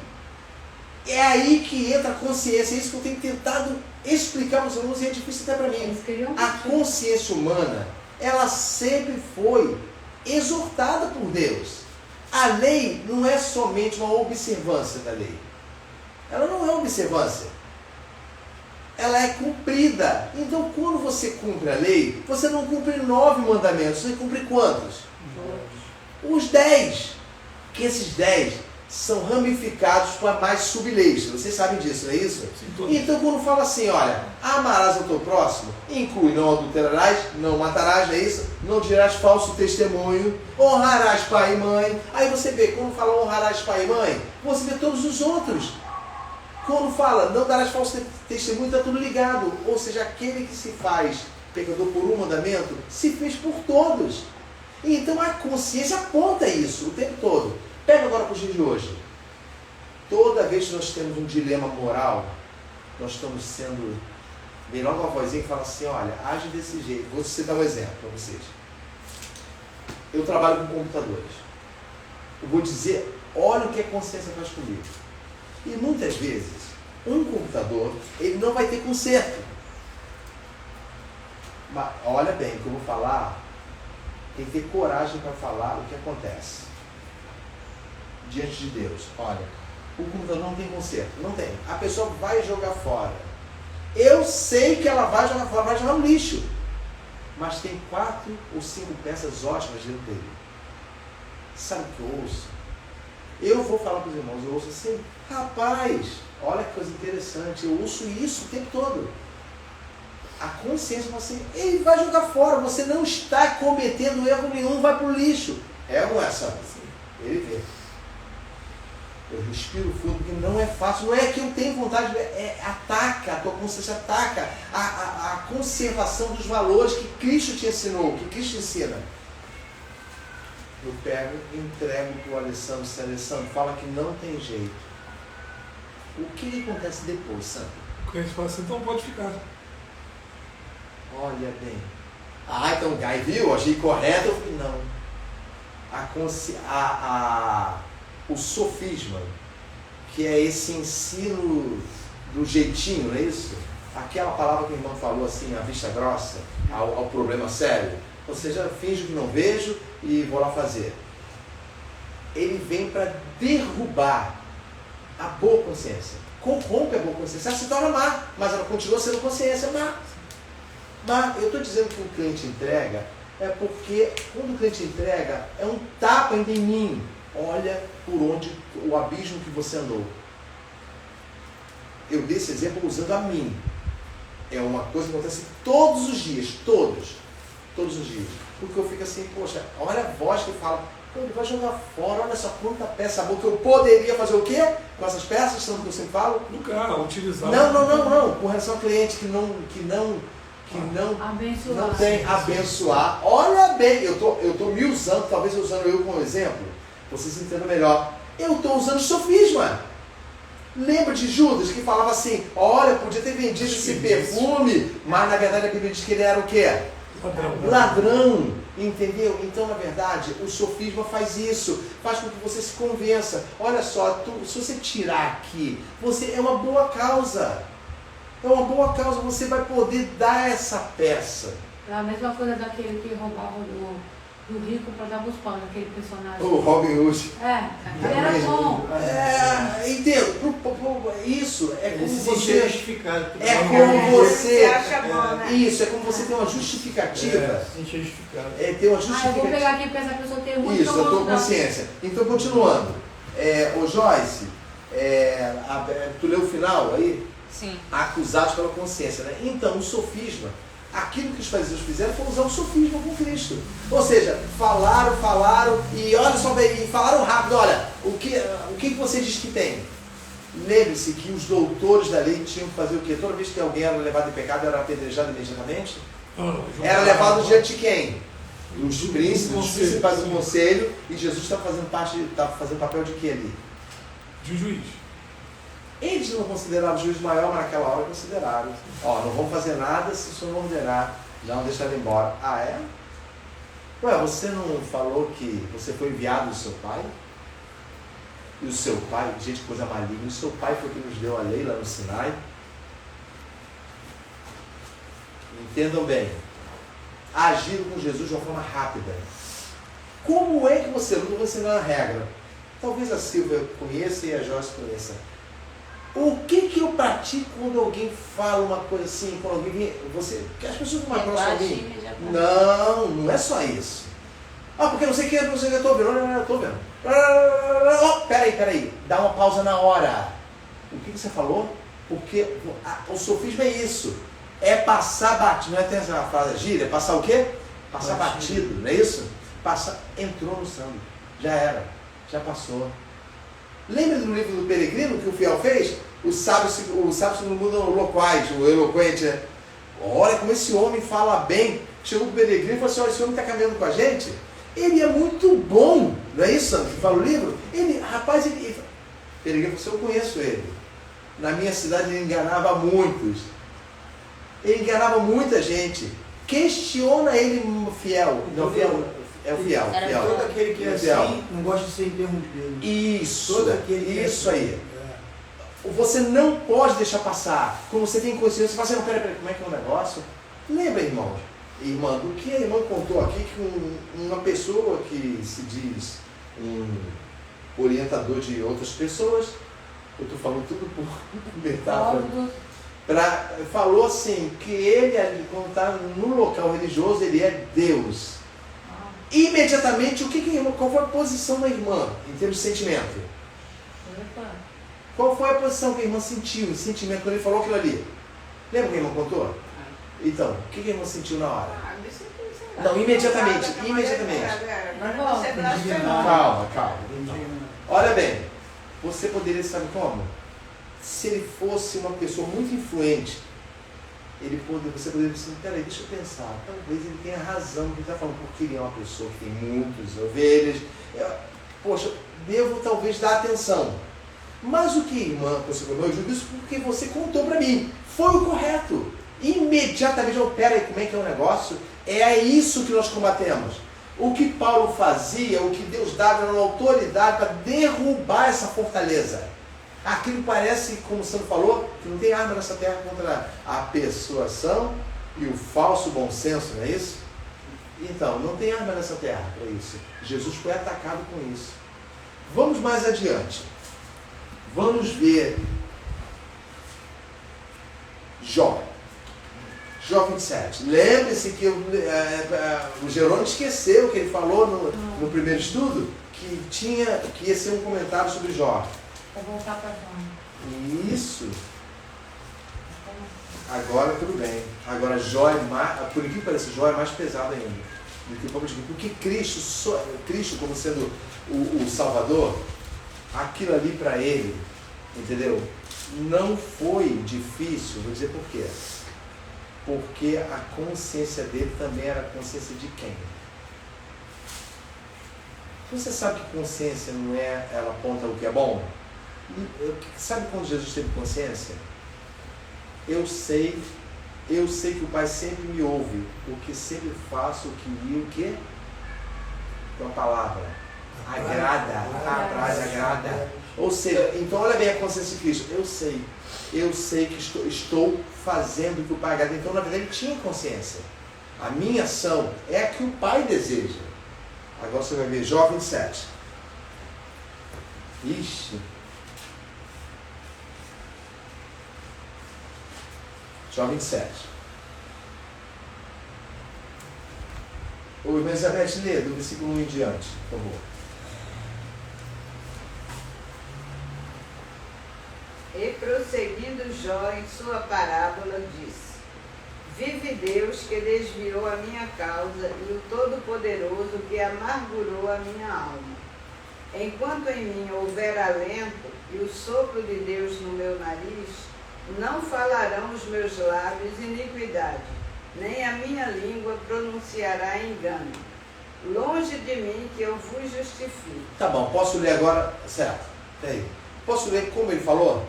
É aí que entra a consciência. É isso que eu tenho tentado explicar para os alunos e é difícil até para mim. A consciência humana, ela sempre foi exortada por Deus. A lei não é somente uma observância da lei. Ela não é observância. Ela é cumprida. Então, quando você cumpre a lei, você não cumpre 9 mandamentos, você cumpre quantos? 10. Os 10. Que esses 10 são ramificados para mais sub-leis. Vocês sabem disso, não é isso? Sim, então, quando fala assim, olha, amarás ao teu próximo, inclui não adulterarás, não matarás, não é isso? Não dirás falso testemunho, honrarás pai e mãe. Aí você vê, quando fala honrarás pai e mãe, você vê todos os outros. Quando fala, não darás falso testemunho, está tudo ligado. Ou seja, aquele que se faz pecador por um mandamento, se fez por todos. E então a consciência aponta isso o tempo todo. Pega agora para os dias de hoje. Toda vez que nós temos um dilema moral, nós estamos sendo... Vem logo uma vozinha que fala assim, olha, age desse jeito. Vou citar um exemplo para vocês. Eu trabalho com computadores. Eu vou dizer, olha o que a consciência faz comigo. E muitas vezes, um computador, ele não vai ter conserto. Mas olha bem, o que eu vou falar, tem que ter coragem para falar o que acontece diante de Deus. Olha, o computador não tem conserto. Não tem. A pessoa vai jogar fora. Eu sei que ela vai jogar fora, vai jogar no lixo. Mas tem 4 ou 5 peças ótimas dentro dele. Sabe o que eu ouço? Eu vou falar para os irmãos, eu ouço assim, rapaz, olha que coisa interessante, eu ouço isso o tempo todo. A consciência fala assim, ele vai jogar fora, você não está cometendo erro nenhum, vai para o lixo. É ou não é, sabe? Ele vê. Eu respiro fundo, porque não é fácil, não é que eu tenho vontade, ataca, a tua consciência ataca a conservação dos valores que Cristo te ensinou, que Cristo ensina. Eu pego e entrego para o Alessandro. Se o Alessandro fala que não tem jeito, o que acontece depois, Sandro? O cliente fala assim, então pode ficar. Olha bem. Ah, então, aí viu? Achei correto. Eu falei, não. O sofisma, que é esse ensino do jeitinho, não é isso? Aquela palavra que o irmão falou assim, a vista grossa, ao problema sério. Ou seja, finjo que não vejo e vou lá fazer. Ele vem para derrubar a boa consciência. Corrompe a boa consciência. Ela se torna má, mas ela continua sendo consciência má. Mas eu estou dizendo que o cliente entrega é porque quando o cliente entrega é um tapa ainda em mim. Olha por onde o abismo que você andou. Eu dei esse exemplo usando a mim. É uma coisa que acontece todos os dias, todos os dias. Porque eu fico assim, poxa, olha a voz que fala, ele vai jogar fora, olha essa quanta peça boa que eu poderia fazer o quê com essas peças, sendo que eu sempre falo? No carro, utilizar. Não. Com relação ao cliente que não tem abençoar. Olha bem, eu tô me usando, talvez usando eu como exemplo, vocês entendam melhor. Eu estou usando sofisma. Lembra de Judas que falava assim, olha, podia ter vendido esse perfume, mas na verdade a Bíblia diz que ele era o quê? Ladrão, entendeu? Então, na verdade, o sofisma faz isso, faz com que você se convença. Olha só, se você tirar aqui, você é uma boa causa. É uma boa causa, você vai poder dar essa peça. É a mesma coisa daquele que roubava do rico para dar os pães, aquele personagem. O Robin Hood. Ele era bom. Entendo. Isso é como você justificado. É como você acha bom, né? Isso, é como você tem uma justificativa. Se sentir justificado. Tem uma Eu justificativa. vou pegar aqui para essa pessoa ter muito. Isso, eu estou com consciência. Então, continuando. Ô Joyce, tu leu o final aí? Sim. Acusados pela consciência, né? Então, o sofisma, aquilo que os fariseus fizeram foi usar o sofisma com Cristo. Ou seja, falaram e olha só, e falaram rápido, olha, o que você diz que tem? Lembre-se que os doutores da lei tinham que fazer o quê? Toda vez que alguém era levado em pecado, era apedrejado imediatamente? Era levado diante de quem? Dos príncipes, dos principais do conselho, e Jesus estava fazendo papel de quê ali? De juiz. Eles não consideravam o juiz maior, mas naquela hora consideraram. Não vamos fazer nada se o senhor não ordenar. Não, deixa ele embora. Ah, é? Ué, você não falou que você foi enviado do seu pai? E o seu pai, gente, coisa maligna, o seu pai foi que nos deu a lei lá no Sinai? Entendam bem. Agiram com Jesus de uma forma rápida. Como é que você luta? Vou ensinar a regra. Talvez a Silvia conheça e a Joyce conheça. O que eu pratico quando alguém fala uma coisa assim, quando alguém vem, porque as pessoas não mais próximas de mim. Não é só isso. Porque não sei o que, não sei o que, eu estou vendo. Não, eu estou vendo. Peraí, dá uma pausa na hora. O que você falou? Porque o sofisma é isso. É passar batido, não é ter essa frase gíria, é passar o quê? Passar batido, não é isso? Entrou no sangue, já era, já passou. Lembra do livro do Peregrino que o fiel fez? Os sábios no mundo loquaz, o eloquente, né? Olha como esse homem fala bem. Chegou o Peregrino e falou assim, olha, esse homem está caminhando com a gente. Ele é muito bom, não é isso, Sandro, que fala o livro? Peregrino falou assim, eu conheço ele. Na minha cidade ele enganava muitos. Ele enganava muita gente. Questiona ele fiel. Não, fiel. É o fiel. Todo aquele que é assim, não gosta de ser interrompido. Isso aí. Você não pode deixar passar. Quando você tem consciência, você fala assim, não, peraí, como é que é o negócio? Lembra, irmãos? Irmã, do que a irmã contou aqui que uma pessoa que se diz um orientador de outras pessoas, eu estou falando tudo por metáfora, falou assim, que ele, quando está no local religioso, ele é Deus. Imediatamente, qual foi a posição da irmã em termos de sentimento? Qual foi a posição que a irmã sentiu, o sentimento, quando ele falou aquilo ali? Lembra que a irmã contou? Então, o que a irmã sentiu na hora? Não, imediatamente. Calma. Olha bem, você poderia, sabe como? Se ele fosse uma pessoa muito influente, você poderia dizer, peraí, deixa eu pensar, talvez ele tenha razão no que ele está falando, porque ele é uma pessoa que tem muitas ovelhas, poxa, devo talvez dar atenção. Mas o que, irmã, você falou, eu digo isso porque você contou para mim, foi o correto. Imediatamente, peraí, como é que é o negócio? É isso que nós combatemos. O que Paulo fazia, o que Deus dava era uma autoridade para derrubar essa fortaleza. Aquilo parece, como o Santo falou, que não tem arma nessa terra contra a persuasão e o falso bom senso, não é isso? Então, não tem arma nessa terra para isso. Jesus foi atacado com isso. Vamos mais adiante. Vamos ver Jó. Jó 27. Lembre-se que o Jerônimo esqueceu que ele falou no primeiro estudo que ia ser um comentário sobre Jó. Vou voltar para Jó. Isso. Agora tudo bem. Agora Jó é mais, por incrível que pareça, Jó é mais pesado ainda do que o povo de Deus. Porque Cristo como sendo o Salvador, aquilo ali para ele, entendeu? Não foi difícil, vou dizer por quê. Porque a consciência dele também era a consciência de quem? Você sabe que consciência não é, ela aponta o que é bom? Sabe quando Jesus teve consciência? Eu sei que o Pai sempre me ouve, porque sempre faço o que me, o quê? Com a palavra. Agrada. Ou seja, então olha bem a consciência de Cristo. Eu sei que estou fazendo o que o Pai agrada. Então, na verdade, ele tinha consciência. A minha ação é a que o Pai deseja. Agora você vai ver Jó 27. Ixi. Jó 27. Ô, irmã Elizabeth, lê do versículo 1 em diante, por favor. E prosseguindo Jó em sua parábola, disse: Vive Deus que desviou a minha causa e o Todo-Poderoso que amargurou a minha alma. Enquanto em mim houver alento e o sopro de Deus no meu nariz, não falarão os meus lábios iniquidade, nem a minha língua pronunciará engano. Longe de mim que eu vos justifique. Tá bom, posso ler agora? Certo. Peraí. Posso ler como ele falou?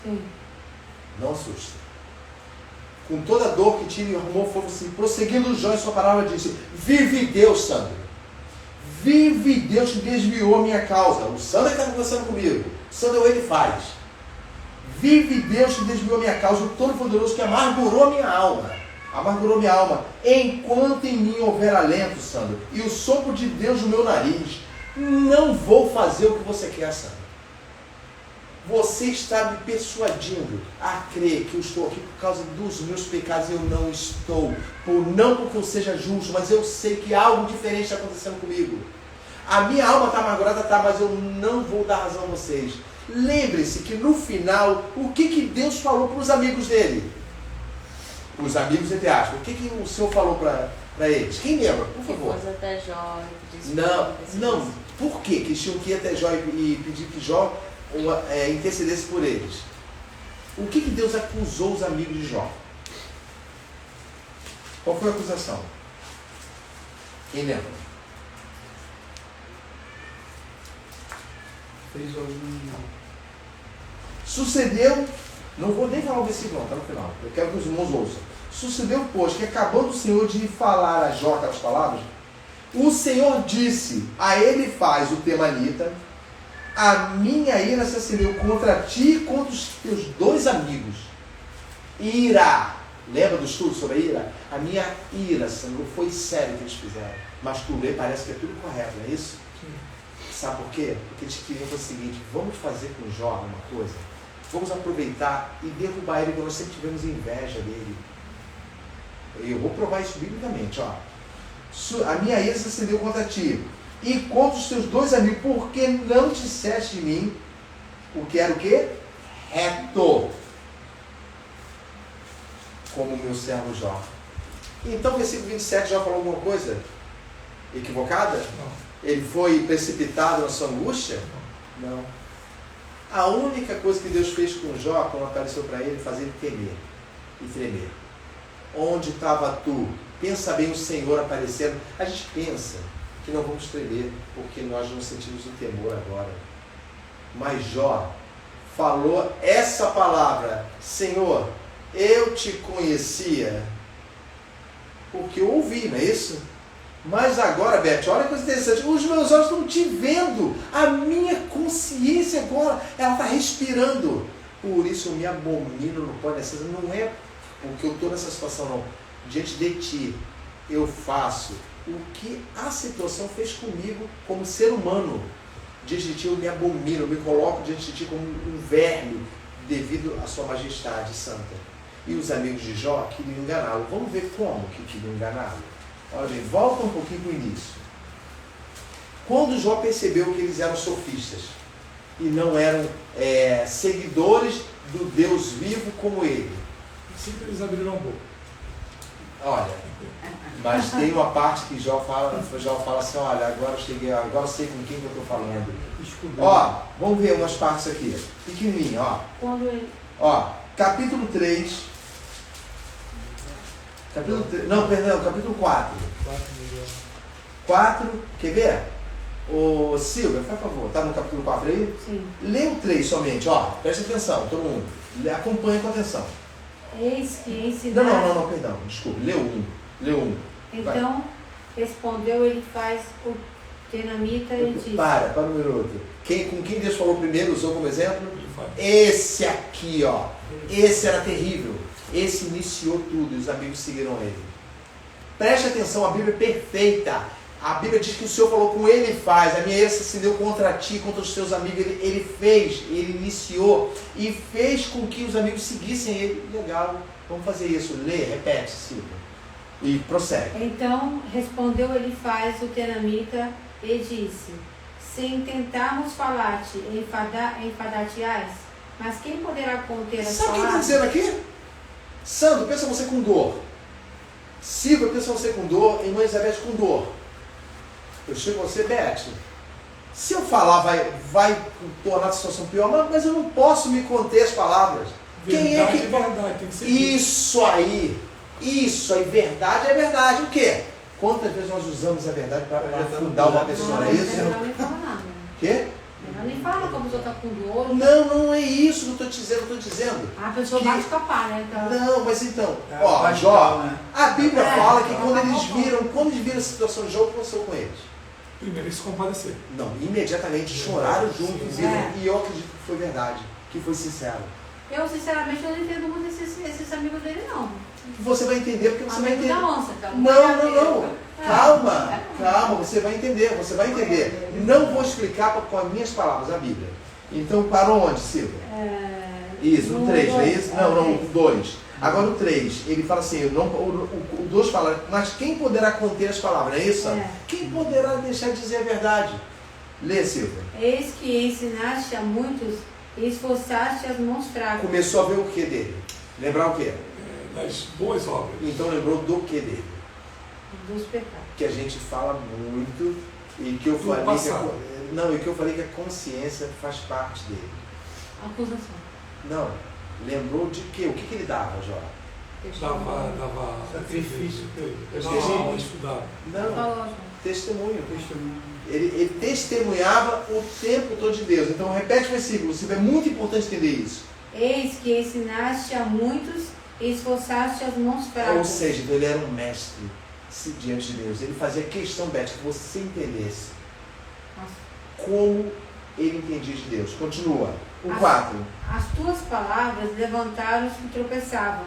Sim. Não assusta. Com toda a dor que tinha, arrumou fogo assim, prosseguindo Jó em sua palavra, disse: Vive Deus, Sandro. Vive Deus que desviou a minha causa. O Sandro está conversando comigo. O Sandro ele faz. Vive Deus que desviou a minha causa, o Todo-Poderoso que amargurou a minha alma. Amargurou minha alma. Enquanto em mim houver alento, Sandro, e o sopro de Deus no meu nariz, não vou fazer o que você quer, Sandro. Você está me persuadindo a crer que eu estou aqui por causa dos meus pecados. Eu não estou. Não porque eu seja justo, mas eu sei que algo diferente está acontecendo comigo. A minha alma está amargurada, tá, mas eu não vou dar razão a vocês. Lembre-se que no final, o que Deus falou para os amigos dele? Os amigos, entre aspas. O que o Senhor falou para eles? Quem lembra? Por favor. Que fosse até Jó. Não. Por que eles tinham que ir até Jó e pedir que Jó intercedesse por eles? O que Deus acusou os amigos de Jó? Qual foi a acusação? Quem lembra? Fez algum... Sucedeu, não vou nem falar o versículo, está no final, eu quero que os irmãos ouçam. Sucedeu, pois, que acabando o Senhor de falar a Jó aquelas palavras, o Senhor disse: a ele faz o temanita, a minha ira se acendeu contra ti e contra os teus dois amigos. Ira. Lembra do estudo sobre a ira? A minha ira, Senhor, foi sério o que eles fizeram. Mas tu lê, parece que é tudo correto, não é isso? Sim. Sabe por quê? Porque eles queriam o seguinte: vamos fazer com Jó uma coisa. Vamos aproveitar e derrubar ele, porque nós sempre tivemos inveja dele. Eu vou provar isso biblicamente, ó. A minha ira se acendeu contra ti e contra os teus dois amigos, porque não disseste de mim o que era o quê? Reto, como o meu servo Jó. Então, versículo 27, Jó falou alguma coisa equivocada? Não. Ele foi precipitado na sua angústia? Não. A única coisa que Deus fez com Jó, quando apareceu para ele, fazer ele temer e tremer. onde estava tu? Pensa bem o Senhor aparecendo. A gente pensa que não vamos tremer, porque nós não sentimos o temor agora. Mas Jó falou essa palavra: Senhor, eu te conhecia porque eu ouvi, não é isso? Mas agora, Beth, olha que coisa interessante, os meus olhos estão te vendo, a minha consciência agora, ela está respirando. Por isso eu me abomino no pó dessa. Não é porque eu estou nessa situação, não. Diante de ti, eu faço o que a situação fez comigo como ser humano. Diante de ti eu me abomino, eu me coloco diante de ti como um verme devido à sua majestade santa. E os amigos de Jó queriam enganá-lo. Vamos ver como que queriam enganá-lo. Olha, gente, volta um pouquinho para o início. Quando Jó percebeu que eles eram sofistas e não eram seguidores do Deus vivo como ele. Sempre eles abriram a boca. Olha, mas tem uma parte que Jó fala assim, olha, agora eu cheguei, agora eu sei com quem que eu estou falando. Ó, vamos ver umas partes aqui. Pequenininho, ó. Ó, capítulo 3. Capítulo 4. 4, quer ver? Ô Silvia, por favor, tá no capítulo 4 aí? Sim. Lê o 3 somente, ó, presta atenção, todo mundo. Acompanha com atenção. Eis que ensinar... Não, perdão, desculpa, lê o 1. Então, respondeu ele faz o tenamita e disse... Para um minuto. Com quem Deus falou primeiro, usou como exemplo? Esse aqui, ó. Esse era terrível. Esse iniciou tudo e os amigos seguiram ele. Preste atenção, a Bíblia é perfeita. A Bíblia diz que o Senhor falou com ele faz. A minha herança se deu contra ti, contra os teus amigos. Ele fez, ele iniciou e fez com que os amigos seguissem ele. Legal, vamos fazer isso. Lê, repete, Silvia. E prossegue. Então respondeu ele faz o tenamita e disse: se intentarmos falar-te, enfadar-te-ás, mas quem poderá conter as palavras? Sabe o que está dizendo aqui? Sandro, pensa você com dor. Silvia, pensa você com dor. Irmã Elizabeth com dor. Eu chego a você, Beth. Se eu falar, vai tornar a situação pior, mas eu não posso me conter as palavras. Verdade, Quem é que... verdade, tem que ser Isso aí, verdade é verdade. O quê? Quantas vezes nós usamos a verdade para afundar uma pessoa, não é isso? Melhor nem fala nada. Quê? Melhor nem fala como a pessoa está com dor. Não é isso que eu estou dizendo. A pessoa bate com a pá, né? Então... Não, mas então, ó, Jó, a Bíblia fala que quando eles viram a situação de Jó, o que aconteceu com eles? Primeiro, eles se compadecer. Não, imediatamente choraram juntos e eu acredito que foi verdade, que foi sincero. Eu, sinceramente, eu não entendo muito esses amigos dele, não. Você vai entender porque você vai Amigo entender. da onça, então. Não. Calma, você vai entender. Não vou explicar com as minhas palavras a Bíblia. Então, parou onde, Silvia? Isso, o 3, não é isso? Não, o 2. Agora o 3, ele fala assim, o 2 fala, mas quem poderá conter as palavras, não é isso? Quem poderá deixar de dizer a verdade? Lê, Silvia. Eis que ensinaste a muitos e esforçaste as mãos fracas. Começou a ver o que dele? Lembrar o quê? Das boas obras. Então lembrou do que dele? Dos pecados. Que a gente fala muito e que eu falei que eu falei que a consciência faz parte dele. Acusação. Não. Lembrou de quê? O que ele dava, Jó? Dava sacrifício. Dava aula, estudava. Não. Testemunho. Ele testemunhava o tempo todo de Deus. Então repete o versículo. É muito importante entender isso. Eis que ensinaste a muitos e esforçaste as mãos fracas. Ou seja, ele era um mestre diante de Deus. Ele fazia questão, Beth, que você entendesse como ele entendia de Deus. Continua. O 4. As tuas palavras levantaram-se e tropeçavam,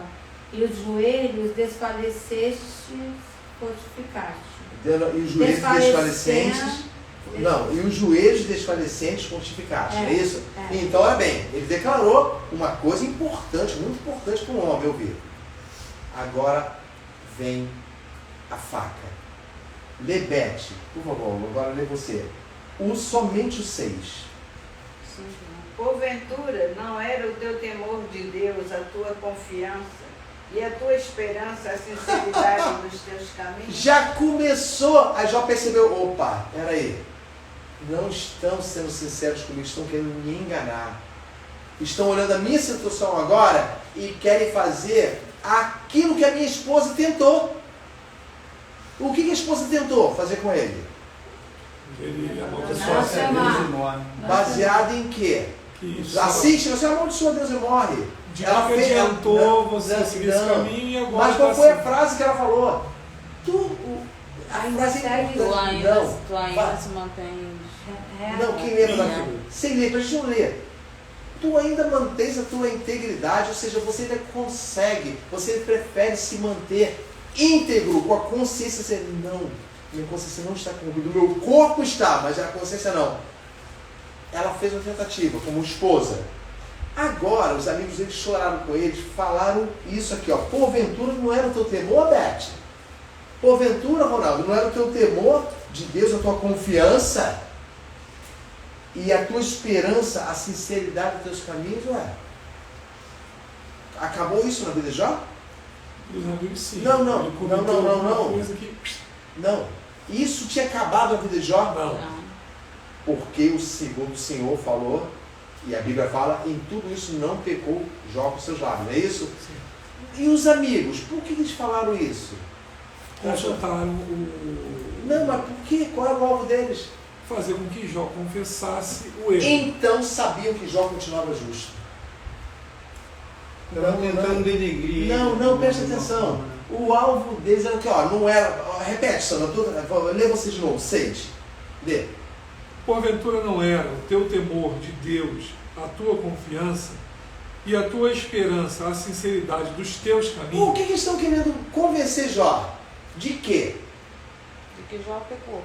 e os joelhos desfaleceste, fortificaste. E os joelhos desfalecentes. Não, e os joelhos desfalecentes fortificaste, não é isso? Então, olha bem, ele declarou uma coisa importante, muito importante para um homem ouvir. Agora vem a faca. Lê, Beth, por favor, agora lê você. Somente o 6. Porventura, não era o teu temor de Deus, a tua confiança e a tua esperança, a sinceridade dos teus caminhos? Já começou, aí já percebeu, opa, peraí, não estão sendo sinceros comigo, estão querendo me enganar. Estão olhando a minha situação agora e querem fazer aquilo que a minha esposa tentou. O que a esposa tentou fazer com ele? Ele Baseado em quê? Assiste, você amaldiçoa Deus e morre. De ela que adiantou você seguir esse caminho e agora. Mas qual foi a frase que ela falou? A frase tu ainda se mantém. Não, quem lembra daquilo? Sem ler, pra gente não ler. Tu ainda mantens a tua integridade, ou seja, você ainda consegue, você prefere se manter íntegro, com a consciência, você não, minha consciência não está corrompida, o meu corpo está, mas a consciência não. Ela fez uma tentativa, como esposa. Agora, os amigos deles choraram com eles, falaram isso aqui, ó. Porventura não era o teu temor, Beth? Porventura, Ronaldo, não era o teu temor de Deus, a tua confiança e a tua esperança, a sinceridade dos teus caminhos, ué? Acabou isso na vida de Jó? Os amigos sim. Não. Que... Não. Isso tinha acabado na vida de Jó? Não. Porque o Senhor falou, e a Bíblia fala, em tudo isso não pecou Jó com seus lábios, não é isso? Sim. E os amigos, por que eles falaram isso? Consultaram o... Não, mas por quê? Qual era o alvo deles? Fazer com que Jó confessasse o erro. Então sabiam que Jó continuava justo. Estavam tentando denegrir. Não, presta atenção. O alvo deles era que, ó, não era... Repete, Sandra, lê você de novo, 6. Lê. Porventura não era o teu temor de Deus, a tua confiança e a tua esperança, a sinceridade dos teus caminhos? O que eles estão querendo convencer Jó? De quê? De que Jó pecou.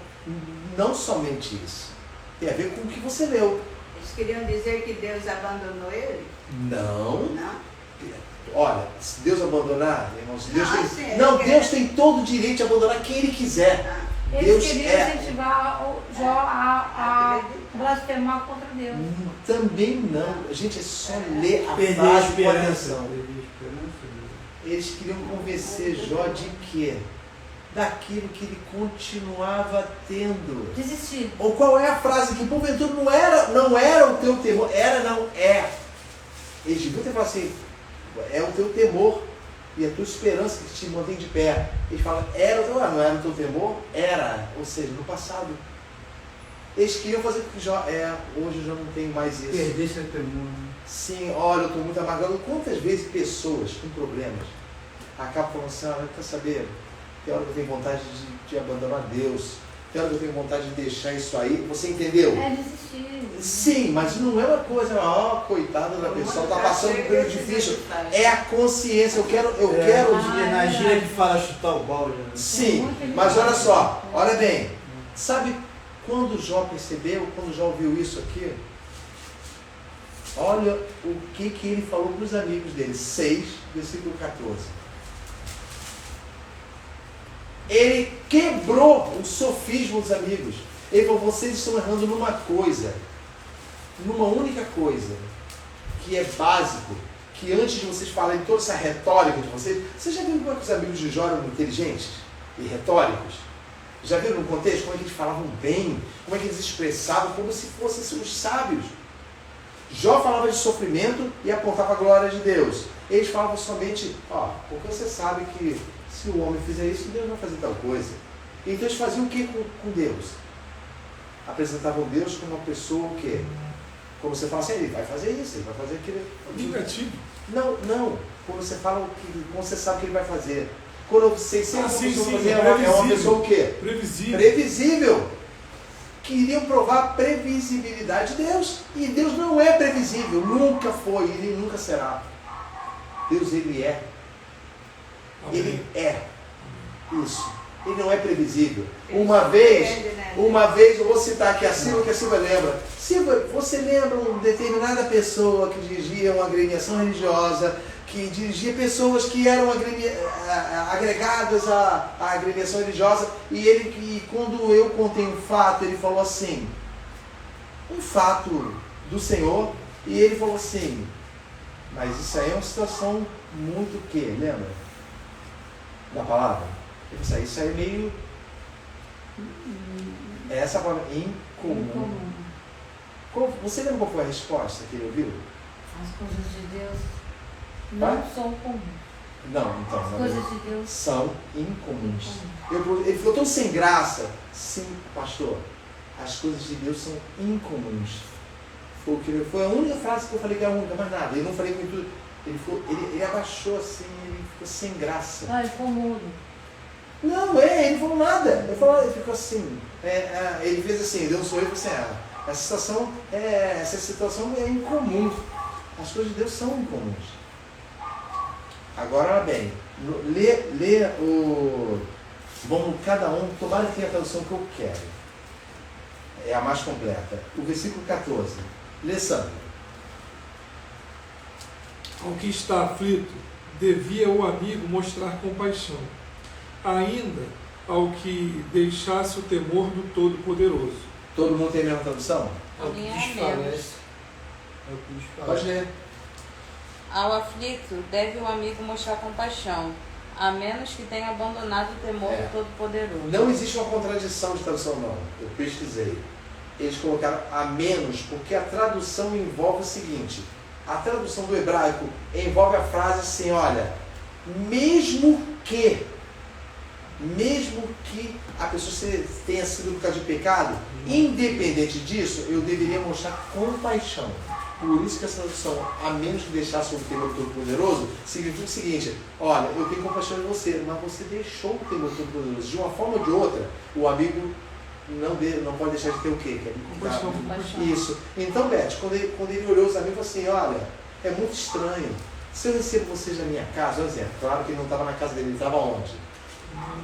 Não somente isso. Tem a ver com o que você leu. Eles queriam dizer que Deus abandonou ele? Não. Não. Olha, se Deus abandonar, irmãos, Deus tem todo o direito de abandonar quem Ele quiser. Eles queriam incentivar Jó a blasfemar contra Deus. Também não. Gente, é só ler a frase com atenção. Eles queriam convencer Jó de quê? Daquilo que ele continuava tendo. Desistir. Ou qual é a frase que porventura não era o teu temor, não é. Eles deviam ter falado assim, é o teu temor e a tua esperança que te mantém de pé. Eles falam, não era o teu temor? Era, ou seja, no passado. Eles queriam fazer com que Jó, hoje eu já não tenho mais isso. Perder seu temor. Sim, olha, eu estou muito amargado. Quantas vezes pessoas com problemas acabam falando assim, quer saber? Tem hora que eu tenho vontade de abandonar Deus. Tem hora que eu tenho vontade de deixar isso aí. Você entendeu? É desistir. Sim, mas não é uma coisa, coitada da pessoa, está passando por um período difícil. É a consciência, eu quero. Na gíria que fala chutar o balde. Né? Sim, mas olha só, olha bem. Sabe quando Jó percebeu, quando Jó ouviu isso aqui? Olha o que ele falou para os amigos dele. 6, versículo 14. Ele quebrou o sofismo dos amigos. Ele falou, vocês estão errando numa coisa, numa única coisa, que é básico, que antes de vocês falarem toda essa retórica de vocês já viram como é que os amigos de Jó eram inteligentes e retóricos? Já viram no contexto como é que eles falavam bem, como é que eles expressavam, como se fossem os sábios? Jó falava de sofrimento e apontava a glória de Deus. Eles falavam somente, porque você sabe que se o homem fizer isso, Deus vai fazer tal coisa. Então eles faziam o que com Deus? Apresentavam Deus como uma pessoa o quê? Como você fala assim, ele vai fazer isso, ele vai fazer aquilo. Negativo. Não. Quando você fala o que, quando você sabe o que ele vai fazer. Quando você sempre fazer, é uma pessoa o quê? Previsível. Queriam provar a previsibilidade de Deus. E Deus não é previsível, nunca foi, ele nunca será. Deus, ele é. Amém. Ele é. Isso. Ele não é previsível. Uma vez, eu vou citar aqui a Silva, que a Silva lembra. Silva, você lembra uma determinada pessoa que dirigia uma agremiação religiosa, que dirigia pessoas que eram agregadas à agremiação religiosa, e quando eu contei um fato, ele falou assim, um fato do Senhor, e ele falou assim, mas isso aí é uma situação muito o quê? Lembra? Da palavra? Isso aí é meio... Essa palavra incomum. Você lembra qual foi a resposta que ele ouviu? As coisas de Deus não são comuns. Não, então. As coisas de Deus são incomuns. Ele ficou tão sem graça. Sim, pastor, as coisas de Deus são incomuns. Foi a única frase que eu falei que é a única, mais nada. Eu não falei muito. Ele abaixou assim, ele ficou sem graça. Ah, ele ficou mudo. Não, ele não falou nada. Ele ficou assim. Ele fez assim, deu um sorriso e falou assim, essa situação é incomum. As coisas de Deus são incomuns. Agora, olha bem, lê o... Vamos cada um, tomara que tenha a tradução que eu quero. É a mais completa. O versículo 14. Lê, Sandro. Ao que está aflito, devia o amigo mostrar compaixão, ainda ao que deixasse o temor do Todo-Poderoso. Todo mundo tem a mesma tradução? É o que Minha diz é parece. É o que diz Pode parece. ler. Ao aflito, deve o amigo mostrar compaixão, a menos que tenha abandonado o temor do Todo-Poderoso. Não existe uma contradição de tradução, não. Eu pesquisei. Eles colocaram a menos, porque a tradução envolve o seguinte. A tradução do hebraico envolve a frase assim, olha, mesmo que a pessoa tenha sido por causa de pecado, independente disso, eu deveria mostrar compaixão. Por isso que essa tradução, a menos que deixasse o temor todo-poderoso, significa o seguinte, olha, eu tenho compaixão de você, mas você deixou o temor todo-poderoso. De uma forma ou de outra, o amigo não pode deixar de ter o quê? Compaixão. Isso. Então, Beth, quando ele olhou os amigos, falou assim, olha, é muito estranho. Se eu recebo vocês na minha casa, por exemplo, claro que ele não estava na casa dele, ele estava onde?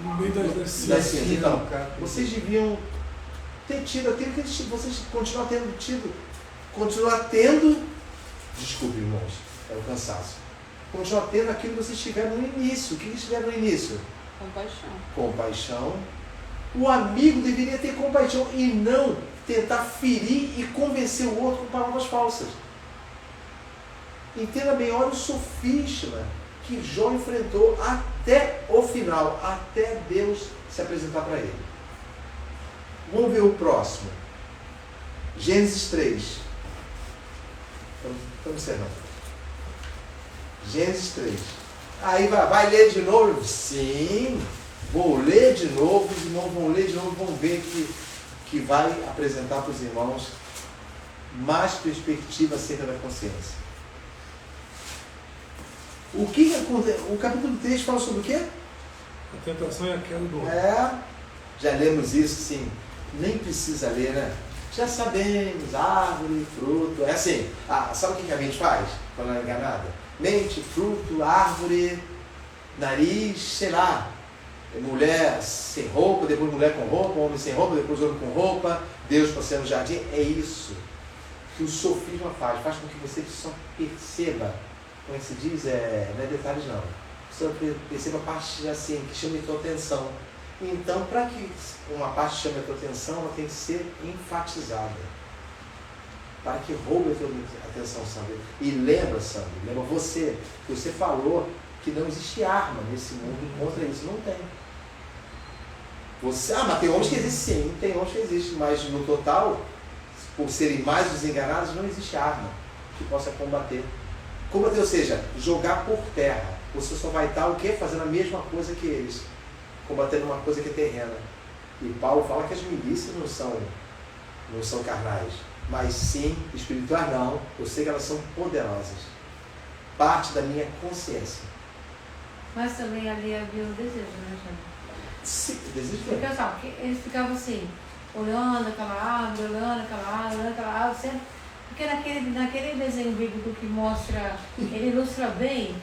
No meio das cinzas. Então, cara. vocês deviam ter tido aquilo que vocês continuam tendo, desculpe, irmãos, é o cansaço. Continuar tendo aquilo que vocês tiveram no início. O que eles tiveram no início? Compaixão. O amigo deveria ter compaixão e não tentar ferir e convencer o outro com palavras falsas. Entenda bem, olha o sofisma que Jó enfrentou até o final, até Deus se apresentar para ele. Vamos ver o próximo. Gênesis 3. Estamos encerrando. Gênesis 3. Aí vai ler de novo? Sim, vou ler de novo, os irmãos vão ler de novo, vão ver que vai apresentar para os irmãos mais perspectiva acerca da consciência. O capítulo 3 fala sobre o quê? A tentação é a queda do homem. Já lemos isso, sim. Nem precisa ler, né? Já sabemos, árvore, fruto. É assim, sabe o que a mente faz quando ela é enganada? Mente, fruto, árvore, nariz, sei lá. Mulher sem roupa, depois mulher com roupa, homem sem roupa, depois homem com roupa, Deus passeando no jardim. É isso que o sofisma faz com que você só perceba, como é que se diz? Não é detalhes não. Só perceba a parte assim, que chama a tua atenção. Então, para que uma parte chame a tua atenção, ela tem que ser enfatizada. Para que roube a tua atenção, Sandro. E lembra, Sandro, lembra você falou que não existe arma nesse mundo contra isso. Não tem. Mas tem homens que existem, sim. Tem homens que existem, mas no total, por serem mais desenganados, não existe arma que possa combater. Combater, ou seja, jogar por terra. Você só vai estar o quê? Fazendo a mesma coisa que eles. Combatendo uma coisa que é terrena. E Paulo fala que as milícias não são carnais, mas sim espirituais não. Eu sei que elas são poderosas. Parte da minha consciência. Mas também ali havia o desejo, né, Jânio? Sim, desejo. Porque eles ficavam assim, olhando aquela árvore, sempre. Porque naquele desenho bíblico que mostra, ele ilustra bem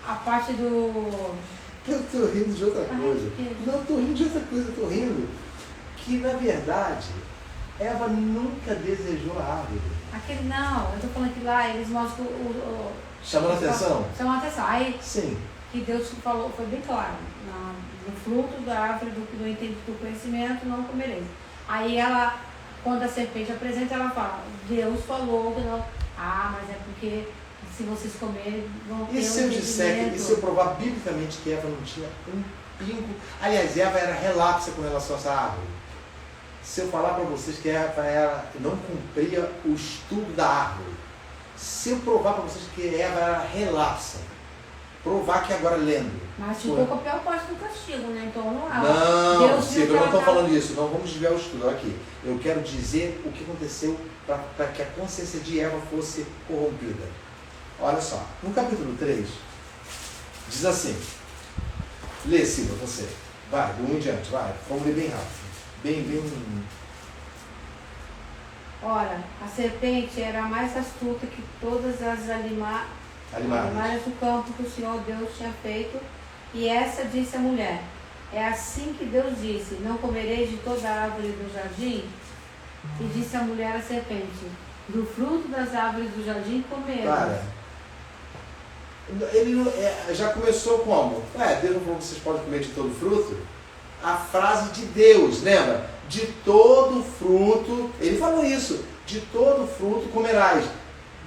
a parte do... Eu estou rindo de outra coisa. Não estou rindo de outra coisa, estou rindo que, na verdade, Eva nunca desejou a árvore. Não, eu estou falando que lá eles mostram Chamando a atenção? Chamando a atenção. Aí, sim. Que Deus falou, foi bem claro, no fruto da árvore do entendimento do conhecimento não comereis. Aí ela, quando a serpente apresenta, ela fala, Deus falou que não. Mas é porque se vocês comerem, vão ter e se eu disser, e se eu provar biblicamente que Eva não tinha um pingo... Aliás, Eva era relapsa com relação a essa árvore. Se eu falar para vocês que Eva não cumpria o estudo da árvore, se eu provar para vocês que Eva era relapsa, provar que agora lendo. Mas ficou com a pior parte do castigo, né? Então vamos lá. Não, Silvia, eu não estou falando isso. Não vamos desviar o estudo aqui. Eu quero dizer o que aconteceu para que a consciência de Eva fosse corrompida. Olha só, no capítulo 3, diz assim. Lê, Silvia, você. Vai, do 1 em diante, vai. Vamos ler bem rápido. Bem. Ora, a serpente era mais astuta que todas as animais do campo que o Senhor Deus tinha feito, e essa disse à mulher: é assim que Deus disse, não comereis de toda a árvore do jardim? E disse a mulher à serpente: do fruto das árvores do jardim comeremos. Para. Ele já começou como? Deus não falou que vocês podem comer de todo fruto? A frase de Deus, lembra? De todo fruto, ele falou isso, de todo fruto comerás,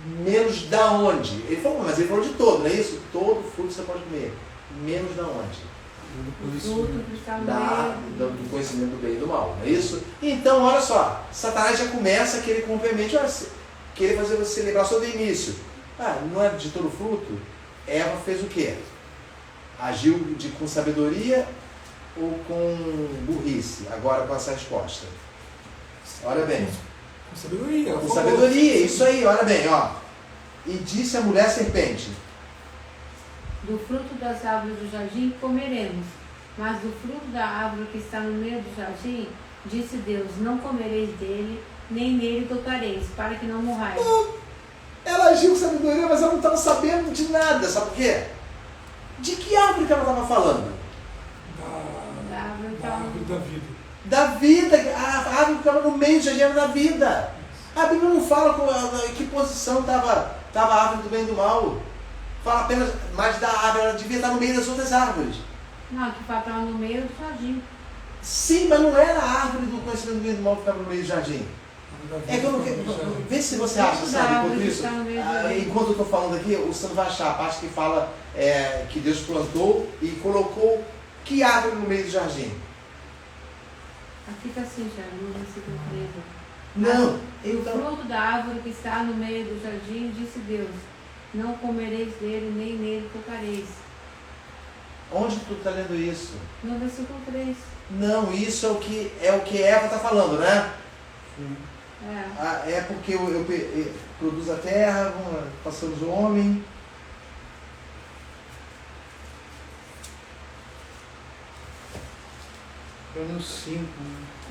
menos da onde? Ele falou, mas ele falou de todo, não é isso? Todo fruto você pode comer, menos da onde? Do conhecimento do bem e do mal, não é isso? Então, olha só, Satanás já começa aquele complemento, querer fazer você lembrar só do início. Não é de todo fruto? Eva fez o quê? Agiu com sabedoria ou com burrice? Agora com essa resposta. Olha bem. Com sabedoria. Com sabedoria, isso aí, olha bem, ó. E disse a mulher serpente: do fruto das árvores do jardim comeremos, mas do fruto da árvore que está no meio do jardim, disse Deus, não comereis dele, nem nele tocareis, para que não morrais. Ela agiu com sabedoria, mas ela não estava sabendo de nada, sabe por quê? De que árvore que ela estava falando? Da árvore da vida. Da vida, a árvore que estava no meio do jardim da vida. A Bíblia não fala em que posição estava a árvore do bem e do mal. Fala apenas mais da árvore, ela devia estar no meio das outras árvores. Não, que estava no meio do jardim. Sim, mas não era a árvore do conhecimento do bem e do mal que ficava no meio do jardim. É que eu não quero. Vê se você acha, sabe, enquanto isso. Enquanto eu estou falando aqui, o Sandro vai achar a parte que fala que Deus plantou e colocou que árvore no meio do jardim. Aqui está assim, já, no versículo 13. Não, então. O fruto da árvore que está no meio do jardim, disse Deus, não comereis dele, nem nele tocareis. Onde tu está lendo isso? No versículo 3. Não, isso é o que Eva está falando, né? Sim. É porque eu produzo a terra, passamos o homem. No 5.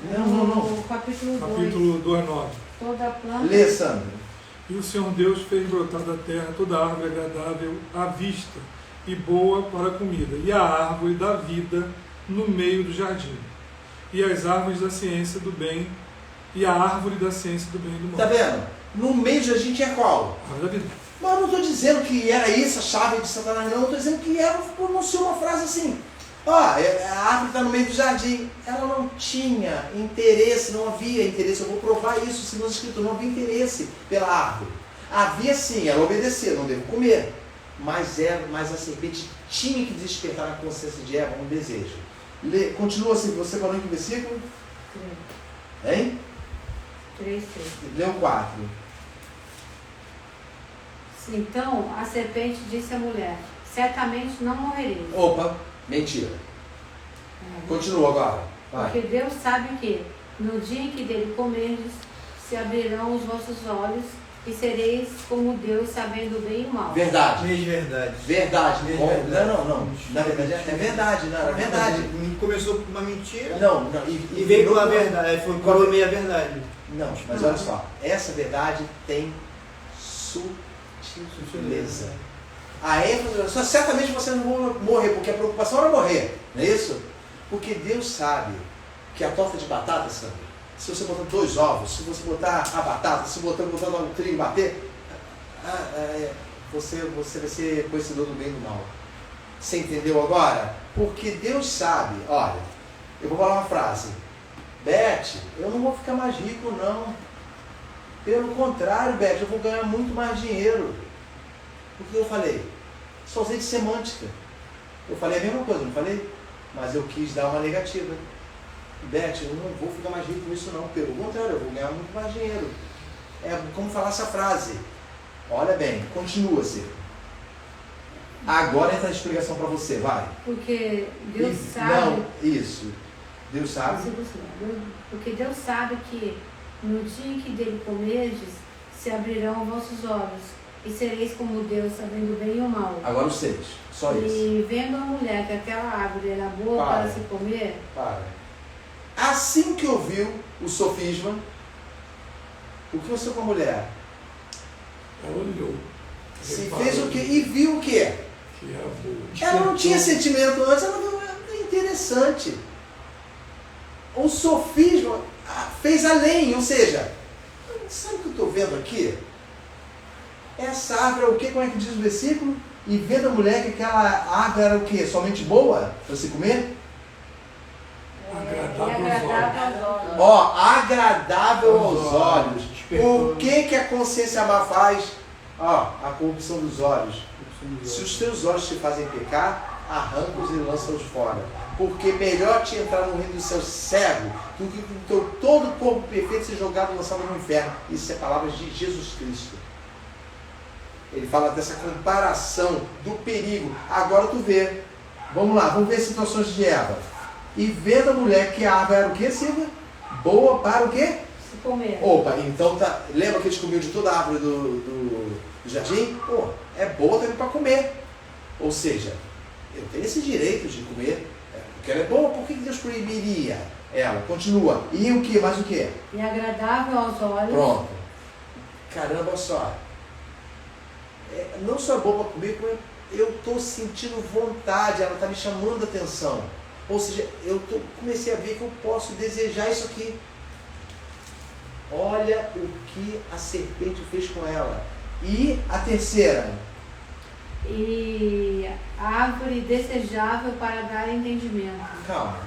Não. Capítulo 2. Capítulo 2, 9. Toda planta. Lê, Sandro. E o Senhor Deus fez brotar da terra toda árvore agradável à vista e boa para a comida, e a árvore da vida no meio do jardim, e as árvores da ciência do bem, e a árvore da ciência do bem e do mal. Tá vendo? No meio do jardim tinha qual? A árvore da vida. Mas eu não estou dizendo que era isso a chave de Satanás, não. Eu estou dizendo que ela pronunciou uma frase assim. A árvore está no meio do jardim. Ela não tinha interesse, não havia interesse. Eu vou provar isso, segundo as escrituras, não havia interesse pela árvore. Havia sim, ela obedecia, não devo comer. Mas a serpente tinha que despertar na consciência de Eva um desejo. Continua assim, você falou em que versículo? 3. Hein? 3. Lê o 4. Então a serpente disse à mulher, certamente não morrereis. Opa, mentira. Continua agora. Vai. Porque Deus sabe que no dia em que dele comerdes, se abrirão os vossos olhos e sereis como Deus, sabendo o bem e o mal. Verdade. Verdade. Verdade. Verdade. Não. Na verdade é verdade, não. É verdade. Começou com uma mentira. Não. E veio com a verdade. Foi com a meia verdade. Não, mas olha só. Essa verdade tem sutileza. A ênfase, certamente você não vai morrer, porque a preocupação era morrer, não é isso? Porque Deus sabe que a torta de batata, sabe? Se você botar 2 ovos, se você botar a batata, se botar o trigo e bater, você vai ser conhecedor do bem e do mal. Você entendeu agora? Porque Deus sabe, olha, eu vou falar uma frase. Beth, eu não vou ficar mais rico não. Pelo contrário, Beth, eu vou ganhar muito mais dinheiro. O que eu falei? Só usei de semântica. Eu falei a mesma coisa, não falei? Mas eu quis dar uma negativa. Beth, eu não vou ficar mais rico com isso não. Pelo contrário, eu vou ganhar muito mais dinheiro. É como falar essa frase. Olha bem, continua-se. Agora entra a explicação para você, vai. Porque Deus E, sabe... Não, isso. Deus sabe. Porque Deus sabe que no dia em que dele comerdes, se abrirão vossos olhos, e sereis como Deus, sabendo o bem e o mal. Agora os 6, só isso. E vendo a mulher que aquela árvore era boa para se comer... Assim que ouviu o sofisma, o que aconteceu com a mulher? Ela olhou. Se fez o quê? E viu o quê? Que era boa. Ela não tinha sentimento antes, ela viu, é interessante. O sofisma fez além, ou seja, sabe o que eu estou vendo aqui? Essa árvore é o quê? Como é que diz o versículo? E vendo a mulher que aquela árvore era o quê? Somente boa para se comer? Agradável aos olhos. Ó, agradável aos olhos. O que a consciência má faz? Ó, a corrupção dos olhos. Se os teus olhos te fazem pecar, arranca-os e lança-os fora. Porque melhor te entrar no reino do céu cego do que com o teu todo o corpo perfeito ser jogado e lançado no inferno. Isso é palavras de Jesus Cristo. Ele fala dessa comparação do perigo. Agora tu vê. Vamos lá, vamos ver as situações de Eva. E vendo a mulher que a árvore era o quê, Silvia? Boa para o quê? Se comer. Opa, então tá. Lembra que eles comiam de toda a árvore do jardim? Pô, é boa também para comer. Ou seja, eu tenho esse direito de comer. Porque ela é boa, por que Deus proibiria ela? Continua. E o que? Mais o que? E agradável aos olhos. Pronto. Caramba, olha só. Não só é boa para comer, como eu estou sentindo vontade, ela está me chamando a atenção. Ou seja, comecei a ver que eu posso desejar isso aqui. Olha o que a serpente fez com ela. E a terceira? E a árvore desejável para dar entendimento. Calma.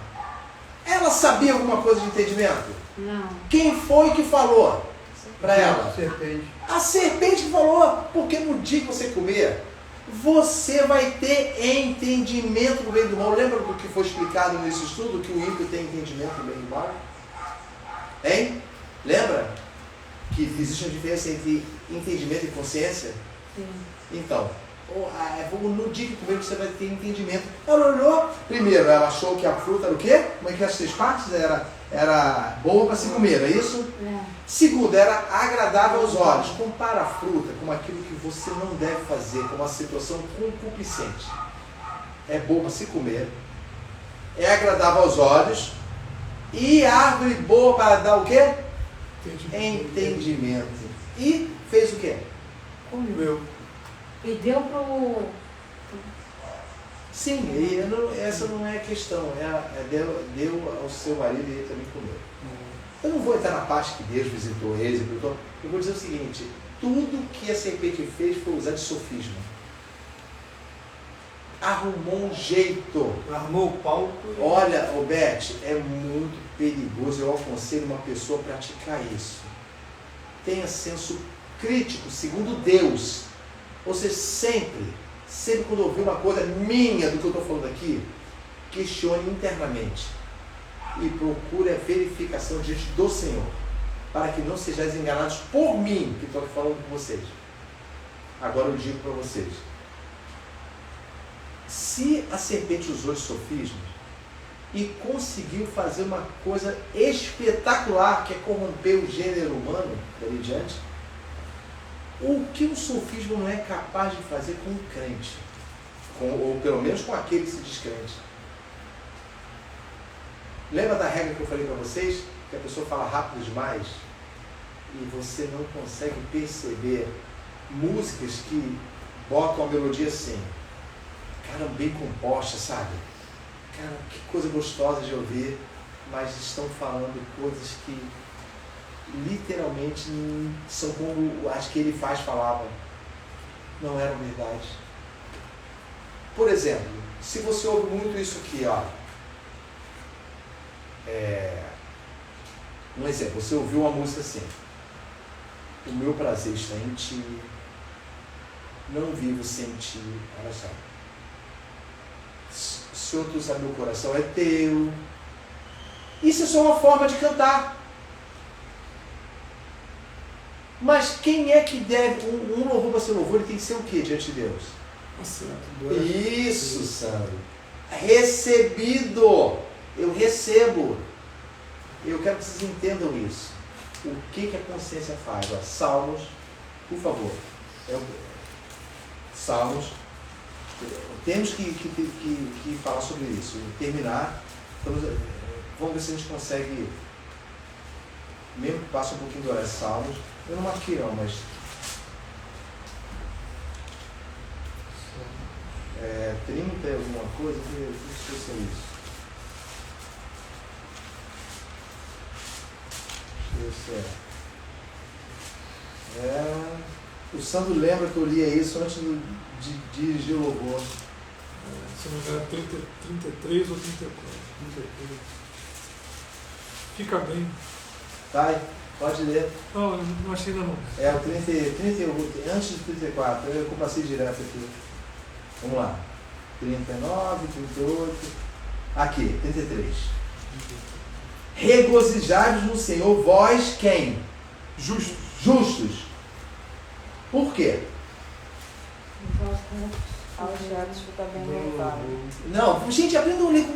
Ela sabia alguma coisa de entendimento? Não. Quem foi que falou para ela? Serpente. A serpente que falou, porque no dia que você comer, você vai ter entendimento do bem e do mal. Lembra do que foi explicado nesse estudo, que o ímpio tem entendimento do bem e do mal? Hein? Lembra? Que existe uma diferença entre entendimento e consciência? Sim. Então, no dia que comer você vai ter entendimento. Ela olhou, primeiro ela achou que a fruta era o quê? Como é que as 6 partes? Era boa para se comer, é isso? Segundo, era agradável aos olhos. Compara a fruta com aquilo que você não deve fazer, com uma situação concupiscente. É boa para se comer, é agradável aos olhos, e árvore boa para dar o quê? Entendimento. E fez o quê? Comeu. E deu para o... Sim, essa não é a questão. Deu ao seu marido e ele também comeu. Eu não vou entrar na parte que Deus visitou eles. Eu vou dizer o seguinte: tudo que a serpente fez foi usar de sofisma. Arrumou um jeito. Armou o palco. Olha, Beth, é muito perigoso. Eu aconselho uma pessoa a praticar isso. Tenha senso crítico, segundo Deus. Ou seja, sempre quando ouvir uma coisa minha do que eu estou falando aqui, questione internamente e procure a verificação diante do Senhor, para que não sejais enganados por mim, que estou aqui falando com vocês. Agora eu digo para vocês: se a serpente usou os sofismas e conseguiu fazer uma coisa espetacular, que é corromper o gênero humano, dali diante, o que o sofismo não é capaz de fazer com um crente, ou pelo menos com aquele que se diz crente? Lembra da regra que eu falei para vocês? Que a pessoa fala rápido demais e você não consegue perceber músicas que botam a melodia assim, cara, bem composta, sabe? Cara, que coisa gostosa de ouvir, mas estão falando coisas que literalmente são como as que ele falava, não eram verdade. Por exemplo, se você ouve muito isso aqui, ó, um exemplo, você ouviu uma música assim: o meu prazer está em ti, não vivo sem ti, olha só, Senhor, tu sabe, meu coração é teu. Isso é só uma forma de cantar. Mas quem é que deve, um louvor para ser louvor, ele tem que ser o quê diante de Deus? Isso, Sandro. Recebido. Eu recebo. Eu quero que vocês entendam isso. O que a consciência faz? Ó, Salmos, por favor. Salmos. Temos que falar sobre isso. Terminar. Vamos ver se a gente consegue, mesmo que passe um pouquinho do horário, Salmos. Eu não marquei não, mas 30 alguma coisa, eu esqueci isso. O Sandro lembra que eu lia isso antes de dirigir o louvor. Se não me engano, 33 ou 34. Fica bem. Tá, pode ler. Não achei ainda não. É o 30, antes de 34, eu passei direto aqui. Vamos lá. 39, 38. Aqui, 33. Regozijai-vos no Senhor, vós quem? Justos. Por quê? Aos retos fica bem louvado. Não, gente, aprenda um livro.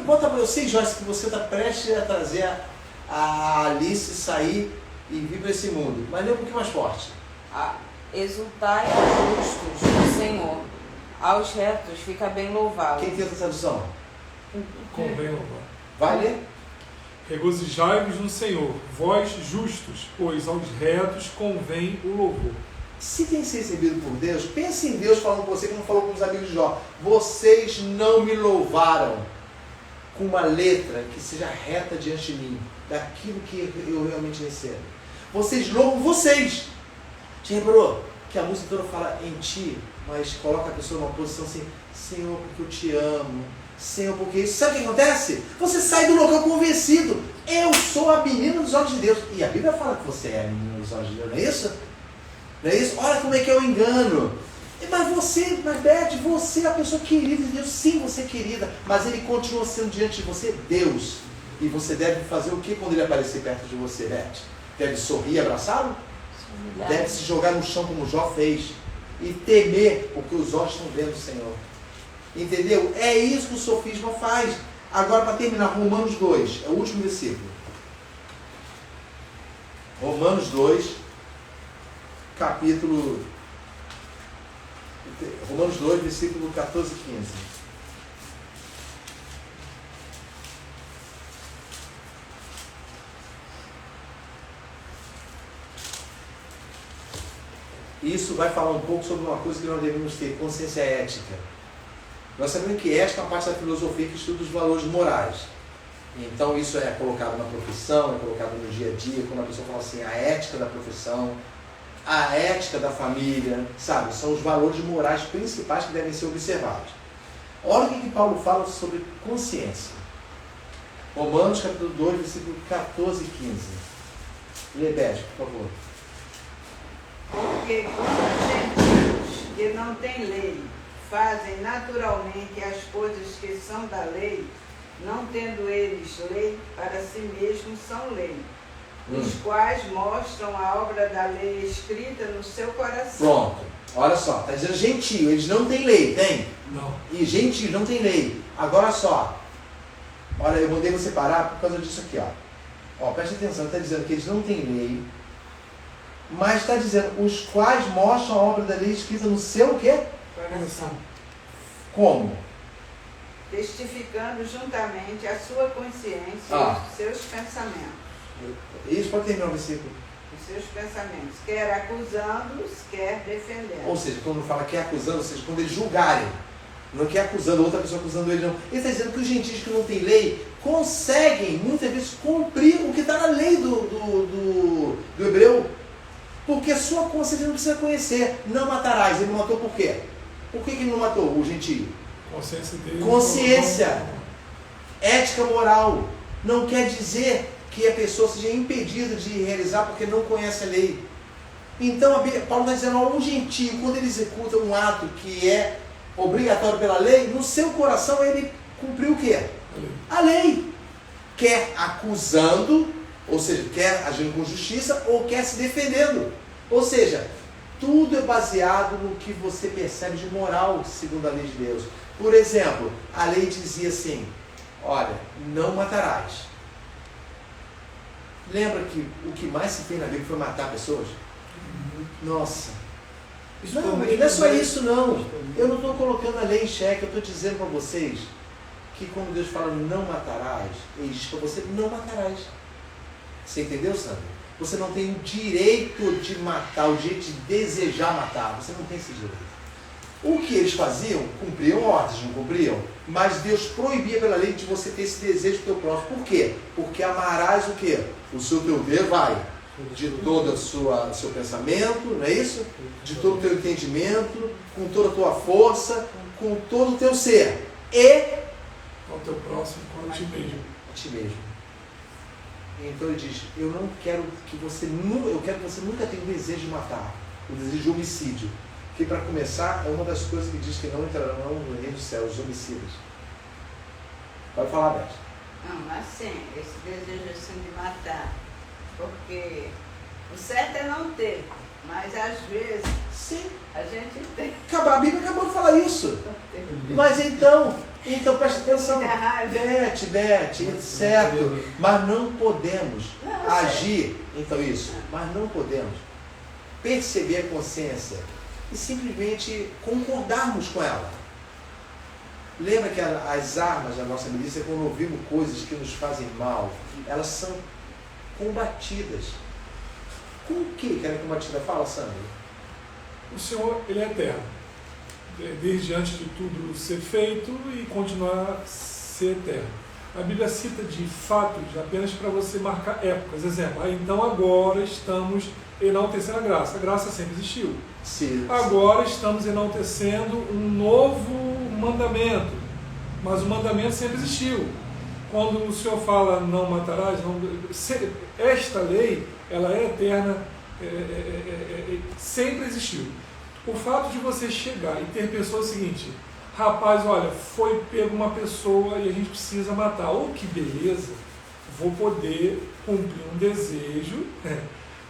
Bota eu sei, Joyce, que você está prestes a trazer a Alice sair e vir para esse mundo. Mas lê um pouquinho mais forte. Exultai aos justos no Senhor. Aos retos fica bem louvado. Quem tem essa tradução? Convém louvar. Vai ler? Regozijai-vos no Senhor, vós justos, pois aos retos convém o louvor. Se tem sido recebido por Deus, pense em Deus falando com você, como falou com os amigos de Jó. Vocês não me louvaram com uma letra que seja reta diante de mim, daquilo que eu realmente recebo. Vocês louvam vocês. Te reparou que a música toda fala em ti, mas coloca a pessoa numa posição assim, Senhor, porque eu te amo. Senhor, porque isso. Sabe o que acontece? Você sai do local convencido. Eu sou a menina dos olhos de Deus. E a Bíblia fala que você é a menina dos olhos de Deus, não é isso? Não é isso? Olha como é que é o engano. Mas Beth, você é a pessoa querida de Deus. Sim, você é querida. Mas Ele continua sendo diante de você Deus. E você deve fazer o que quando Ele aparecer perto de você, Beth? Deve sorrir e abraçá-lo? Deve se jogar no chão como Jó fez. E temer, porque os olhos estão vendo o Senhor. Entendeu? É isso que o sofisma faz. Agora, para terminar, Romanos 2. É o último versículo. Romanos 2. Capítulo... Romanos 2, versículo 14 e 15. Isso vai falar um pouco sobre uma coisa que nós devemos ter, consciência ética. Nós sabemos que ética é uma parte da filosofia que estuda os valores morais. Então isso é colocado na profissão, é colocado no dia a dia, quando a pessoa fala assim, a ética da profissão, a ética da família, sabe? São os valores morais principais que devem ser observados. Olha o que Paulo fala sobre consciência. Romanos capítulo 2, versículo 14 e 15. Lê, Beth, por favor. Porque quando os gentios que não têm lei fazem naturalmente as coisas que são da lei, não tendo eles lei, para si mesmos são lei, os quais mostram a obra da lei escrita no seu coração. Pronto, olha só, está dizendo gentio, eles não têm lei, tem? Não. E gentio não tem lei. Agora só, olha, eu mandei você parar por causa disso aqui, ó. Preste atenção, está dizendo que eles não têm lei, mas está dizendo, os quais mostram a obra da lei escrita no seu o quê? Coração. Como? Testificando juntamente a sua consciência e os seus pensamentos. Isso pode terminar o versículo. Os seus pensamentos, quer acusando-os, quer defendendo. Ou seja, quando fala quer acusando, ou seja, quando eles julgarem, não quer acusando, outra pessoa acusando ele, não. Ele está dizendo que os gentios que não têm lei conseguem, muitas vezes, cumprir o que está na lei do hebreu. Porque a sua consciência não precisa conhecer. Não matarás. Ele não matou por quê? Por que ele não matou o gentio? Consciência dele. Consciência. Ética moral. Não quer dizer que a pessoa seja impedida de realizar porque não conhece a lei. Então, Paulo está dizendo, um gentio, quando ele executa um ato que é obrigatório pela lei, no seu coração ele cumpriu o quê? A lei. Quer acusando, ou seja, quer agindo com justiça, ou quer se defendendo. Ou seja, Tudo é baseado no que você percebe de moral, segundo a lei de Deus. Por exemplo, a lei dizia assim, olha, não matarás. Lembra que o que mais se fez na Bíblia foi matar pessoas? Nossa. Não, não é só isso não. Eu não estou colocando a lei em xeque, eu estou dizendo para vocês que quando Deus fala não matarás, Ele diz para você não matarás. Você entendeu, Sandra? Você não tem o direito de matar, o direito de desejar matar. Você não tem esse direito. O que eles faziam? Cumpriam ordens, não cumpriam? Mas Deus proibia pela lei de você ter esse desejo do teu próximo. Por quê? Porque amarás o quê? O seu dever vai de todo o seu pensamento, não é isso? De todo o teu entendimento, com toda a tua força, com todo o teu ser. E ao teu próximo, com a ti mesmo. A ti mesmo. Então ele diz, eu quero que você nunca tenha o desejo de matar, o desejo de homicídio. Que para começar é uma das coisas que diz que não entrarão no reino dos céus, os homicidas. Pode falar, Beth. Não, assim, esse desejo assim de matar, porque o certo é não ter, mas às vezes sim, a gente tem. A Bíblia acabou de falar isso. Mas então presta atenção. Beth, certo. Mas não podemos agir, então isso, mas não podemos perceber a consciência e simplesmente concordarmos com ela. Lembra que as armas da nossa milícia, quando ouvimos coisas que nos fazem mal, elas são combatidas. Com o que ela é combatida? Fala, Sandra. O Senhor, Ele é eterno. Desde antes de tudo ser feito e continuar a ser eterno. A Bíblia cita de fatos apenas para você marcar épocas. Exemplo, então agora estamos enaltecendo a graça. A graça sempre existiu. Sim. Agora estamos enaltecendo um novo mandamento. Mas o mandamento sempre existiu. Quando o Senhor fala não matarás, esta lei, ela é eterna, sempre existiu. O fato de você chegar e ter pessoas seguinte, rapaz, olha, foi pego uma pessoa e a gente precisa matar. Oh, que beleza! Vou poder cumprir um desejo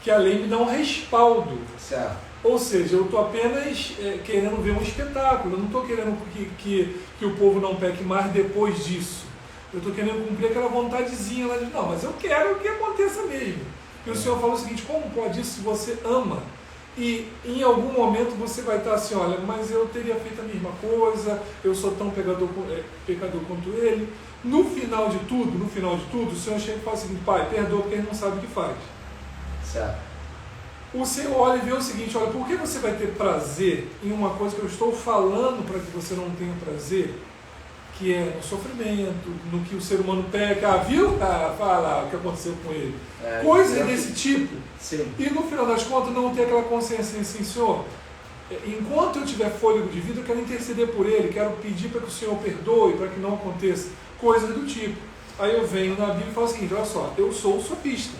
que a lei me dá um respaldo. Certo. Ou seja, eu estou apenas querendo ver um espetáculo. Eu não estou querendo que o povo não peque mais depois disso. Eu estou querendo cumprir aquela vontadezinha lá de, não, mas eu quero que aconteça mesmo. E o Senhor fala o seguinte, como pode isso se você ama? E em algum momento você vai estar assim, olha, mas eu teria feito a mesma coisa, eu sou tão pecador quanto ele. No final de tudo, o Senhor chega e fala o seguinte, pai, perdoa porque ele não sabe o que faz. Certo. O Senhor olha e vê o seguinte, olha, por que você vai ter prazer em uma coisa que eu estou falando para que você não tenha prazer? Que é no sofrimento, no que o ser humano peca, viu? Fala o que aconteceu com ele. Coisas desse tipo. Sim. E no final das contas não ter aquela consciência assim, Senhor, enquanto eu tiver fôlego de vida, eu quero interceder por ele, quero pedir para que o Senhor perdoe, para que não aconteça coisas do tipo. Aí eu venho na Bíblia e falo o seguinte, olha só, eu sou o sofista.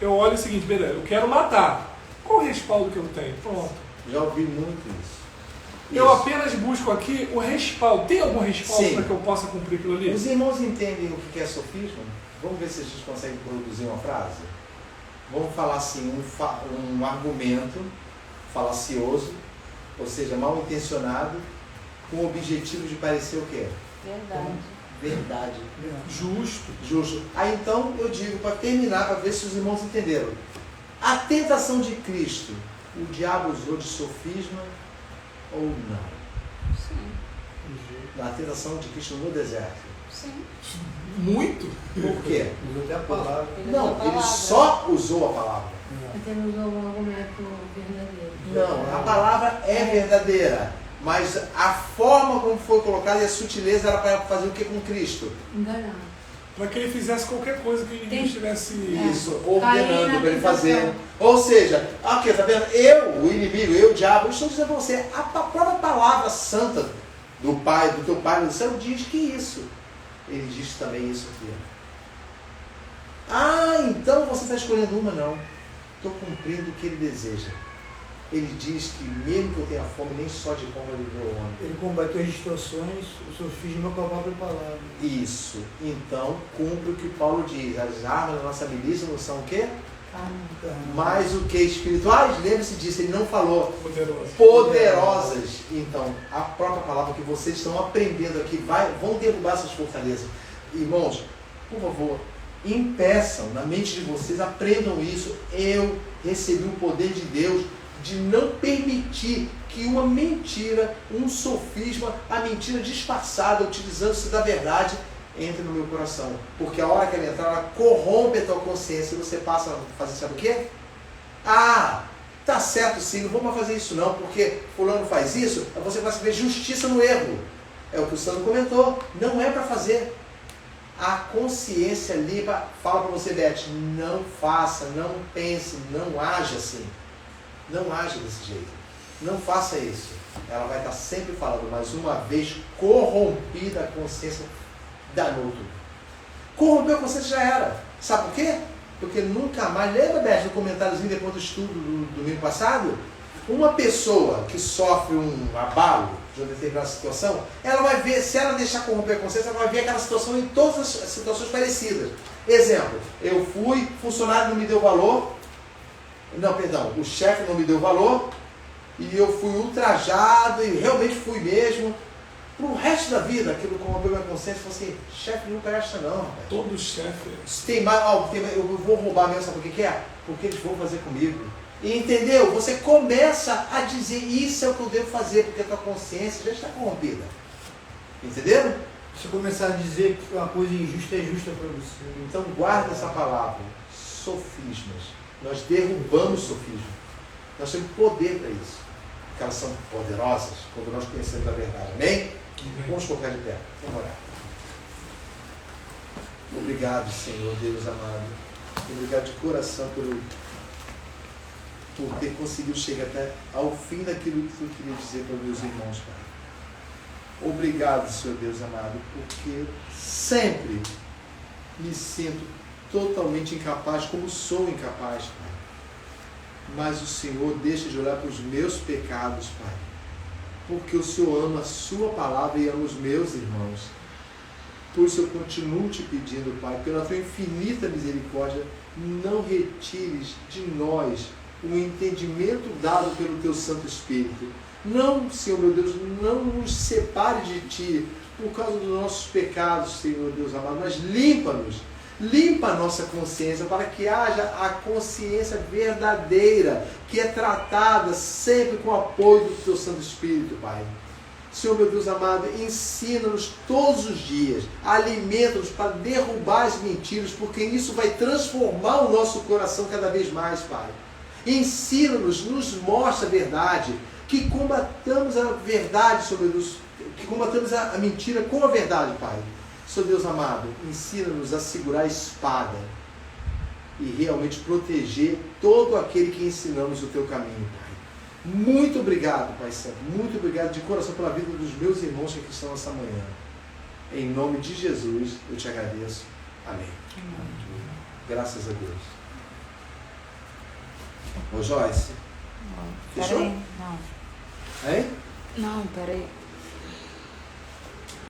Eu olho o seguinte, beleza, eu quero matar. Qual o respaldo que eu tenho? Pronto. Já ouvi muito isso. Eu apenas busco aqui o respaldo. Tem algum respaldo para que eu possa cumprir aquilo ali? Os irmãos entendem o que é sofisma? Vamos ver se a gente consegue produzir uma frase? Vamos falar assim, um argumento falacioso, ou seja, mal intencionado, com o objetivo de parecer o quê? Verdade. Justo. Aí então eu digo, para terminar, para ver se os irmãos entenderam. A tentação de Cristo, o diabo usou de sofisma ou não? Sim. A tentação de Cristo no deserto. Sim. Muito. Por quê? Usou até a palavra. Não, ele só usou a palavra. Porque ele usou um argumento verdadeiro. Não, a palavra é verdadeira, mas a forma como foi colocada e a sutileza era para fazer o que com Cristo? Enganar. Para que ele fizesse qualquer coisa que ninguém estivesse... Isso, ordenando para ele fazer. Ou seja, aqui, tá vendo? Eu, o inimigo, eu, o diabo, eu estou dizendo para você, a própria palavra santa do Pai, do teu Pai do céu, diz que isso. Ele diz também isso aqui. Ah, então você está escolhendo uma? Não. Estou cumprindo o que ele deseja. Ele diz que mesmo que eu tenha fome, nem só de pão ele deu homem. Ele combateu as distorções, o sofisma com a própria palavra. Isso. Então, cumpre o que Paulo diz. As armas da nossa milícia não são o quê? Mais o que espirituais, lembre-se disso, ele não falou Poderosas. poderosas. Então, a própria palavra que vocês estão aprendendo aqui vão derrubar essas fortalezas. Irmãos, por favor, impeçam na mente de vocês, aprendam isso. Eu recebi o poder de Deus de não permitir que uma mentira, um sofisma, a mentira disfarçada, utilizando-se da verdade, entre no meu coração. Porque a hora que ela entrar, ela corrompe a tua consciência e você passa a fazer, sabe o quê? Ah, tá certo sim, não vou mais fazer isso não, porque fulano faz isso, aí você vai ver justiça no erro. É o que o Sandro comentou, não é para fazer. A consciência limpa fala para você, Beth, não faça, não pense, não haja assim. Não haja desse jeito. Não faça isso. Ela vai estar sempre falando, mas uma vez corrompida a consciência, danou tudo. Corrompeu a consciência, já era. Sabe por quê? Porque nunca mais, lembra, Beth, no comentáriozinho depois do estudo do domingo passado? Uma pessoa que sofre um abalo de uma determinada situação, ela vai ver, se ela deixar corromper a consciência, ela vai ver aquela situação em todas as situações parecidas. Exemplo, eu fui, funcionário não me deu valor, o chefe não me deu valor, e eu fui ultrajado, e realmente fui mesmo. Pro resto da vida, aquilo corrompeu minha consciência, falou assim, chefe não presta não, rapaz. Todo chefe. Tem mais, eu vou roubar mesmo, sabe por que é? Porque eles vão fazer comigo. E entendeu? Você começa a dizer, isso é o que eu devo fazer, porque a tua consciência já está corrompida. Entenderam? Se começar a dizer que uma coisa injusta é justa para você. Então guarda essa palavra, sofismas. Nós derrubamos sofismas. Nós temos poder para isso. Porque elas são poderosas quando nós conhecemos a verdade. Amém? Vamos colocar de pé. Vamos orar. Obrigado, Senhor, Deus amado. Obrigado de coração por ter conseguido chegar até ao fim daquilo que tu queria dizer para os meus irmãos, Pai. Obrigado, Senhor Deus amado, porque sempre me sinto totalmente incapaz, como sou incapaz, Pai. Mas o Senhor deixa de olhar para os meus pecados, Pai. Porque o Senhor ama a sua palavra e ama os meus irmãos. Por isso eu continuo te pedindo, Pai, pela tua infinita misericórdia, não retires de nós o entendimento dado pelo teu Santo Espírito. Não, Senhor meu Deus, não nos separe de ti por causa dos nossos pecados, Senhor Deus amado, mas limpa-nos. Limpa a nossa consciência para que haja a consciência verdadeira, que é tratada sempre com o apoio do teu Santo Espírito, Pai. Senhor meu Deus amado, ensina-nos todos os dias, alimenta-nos para derrubar as mentiras, porque isso vai transformar o nosso coração cada vez mais, Pai. Ensina-nos, nos mostra a verdade, que combatamos a verdade, Senhor meu Deus, que combatamos a mentira com a verdade, Pai. Senhor Deus amado, ensina-nos a segurar a espada e realmente proteger todo aquele que ensinamos o teu caminho, Pai. Muito obrigado, Pai Santo. Muito obrigado de coração pela vida dos meus irmãos que aqui estão essa manhã. Em nome de Jesus, eu te agradeço. Amém. Graças a Deus. Ô Joyce. Não, peraí. Não. Hein? Não, peraí.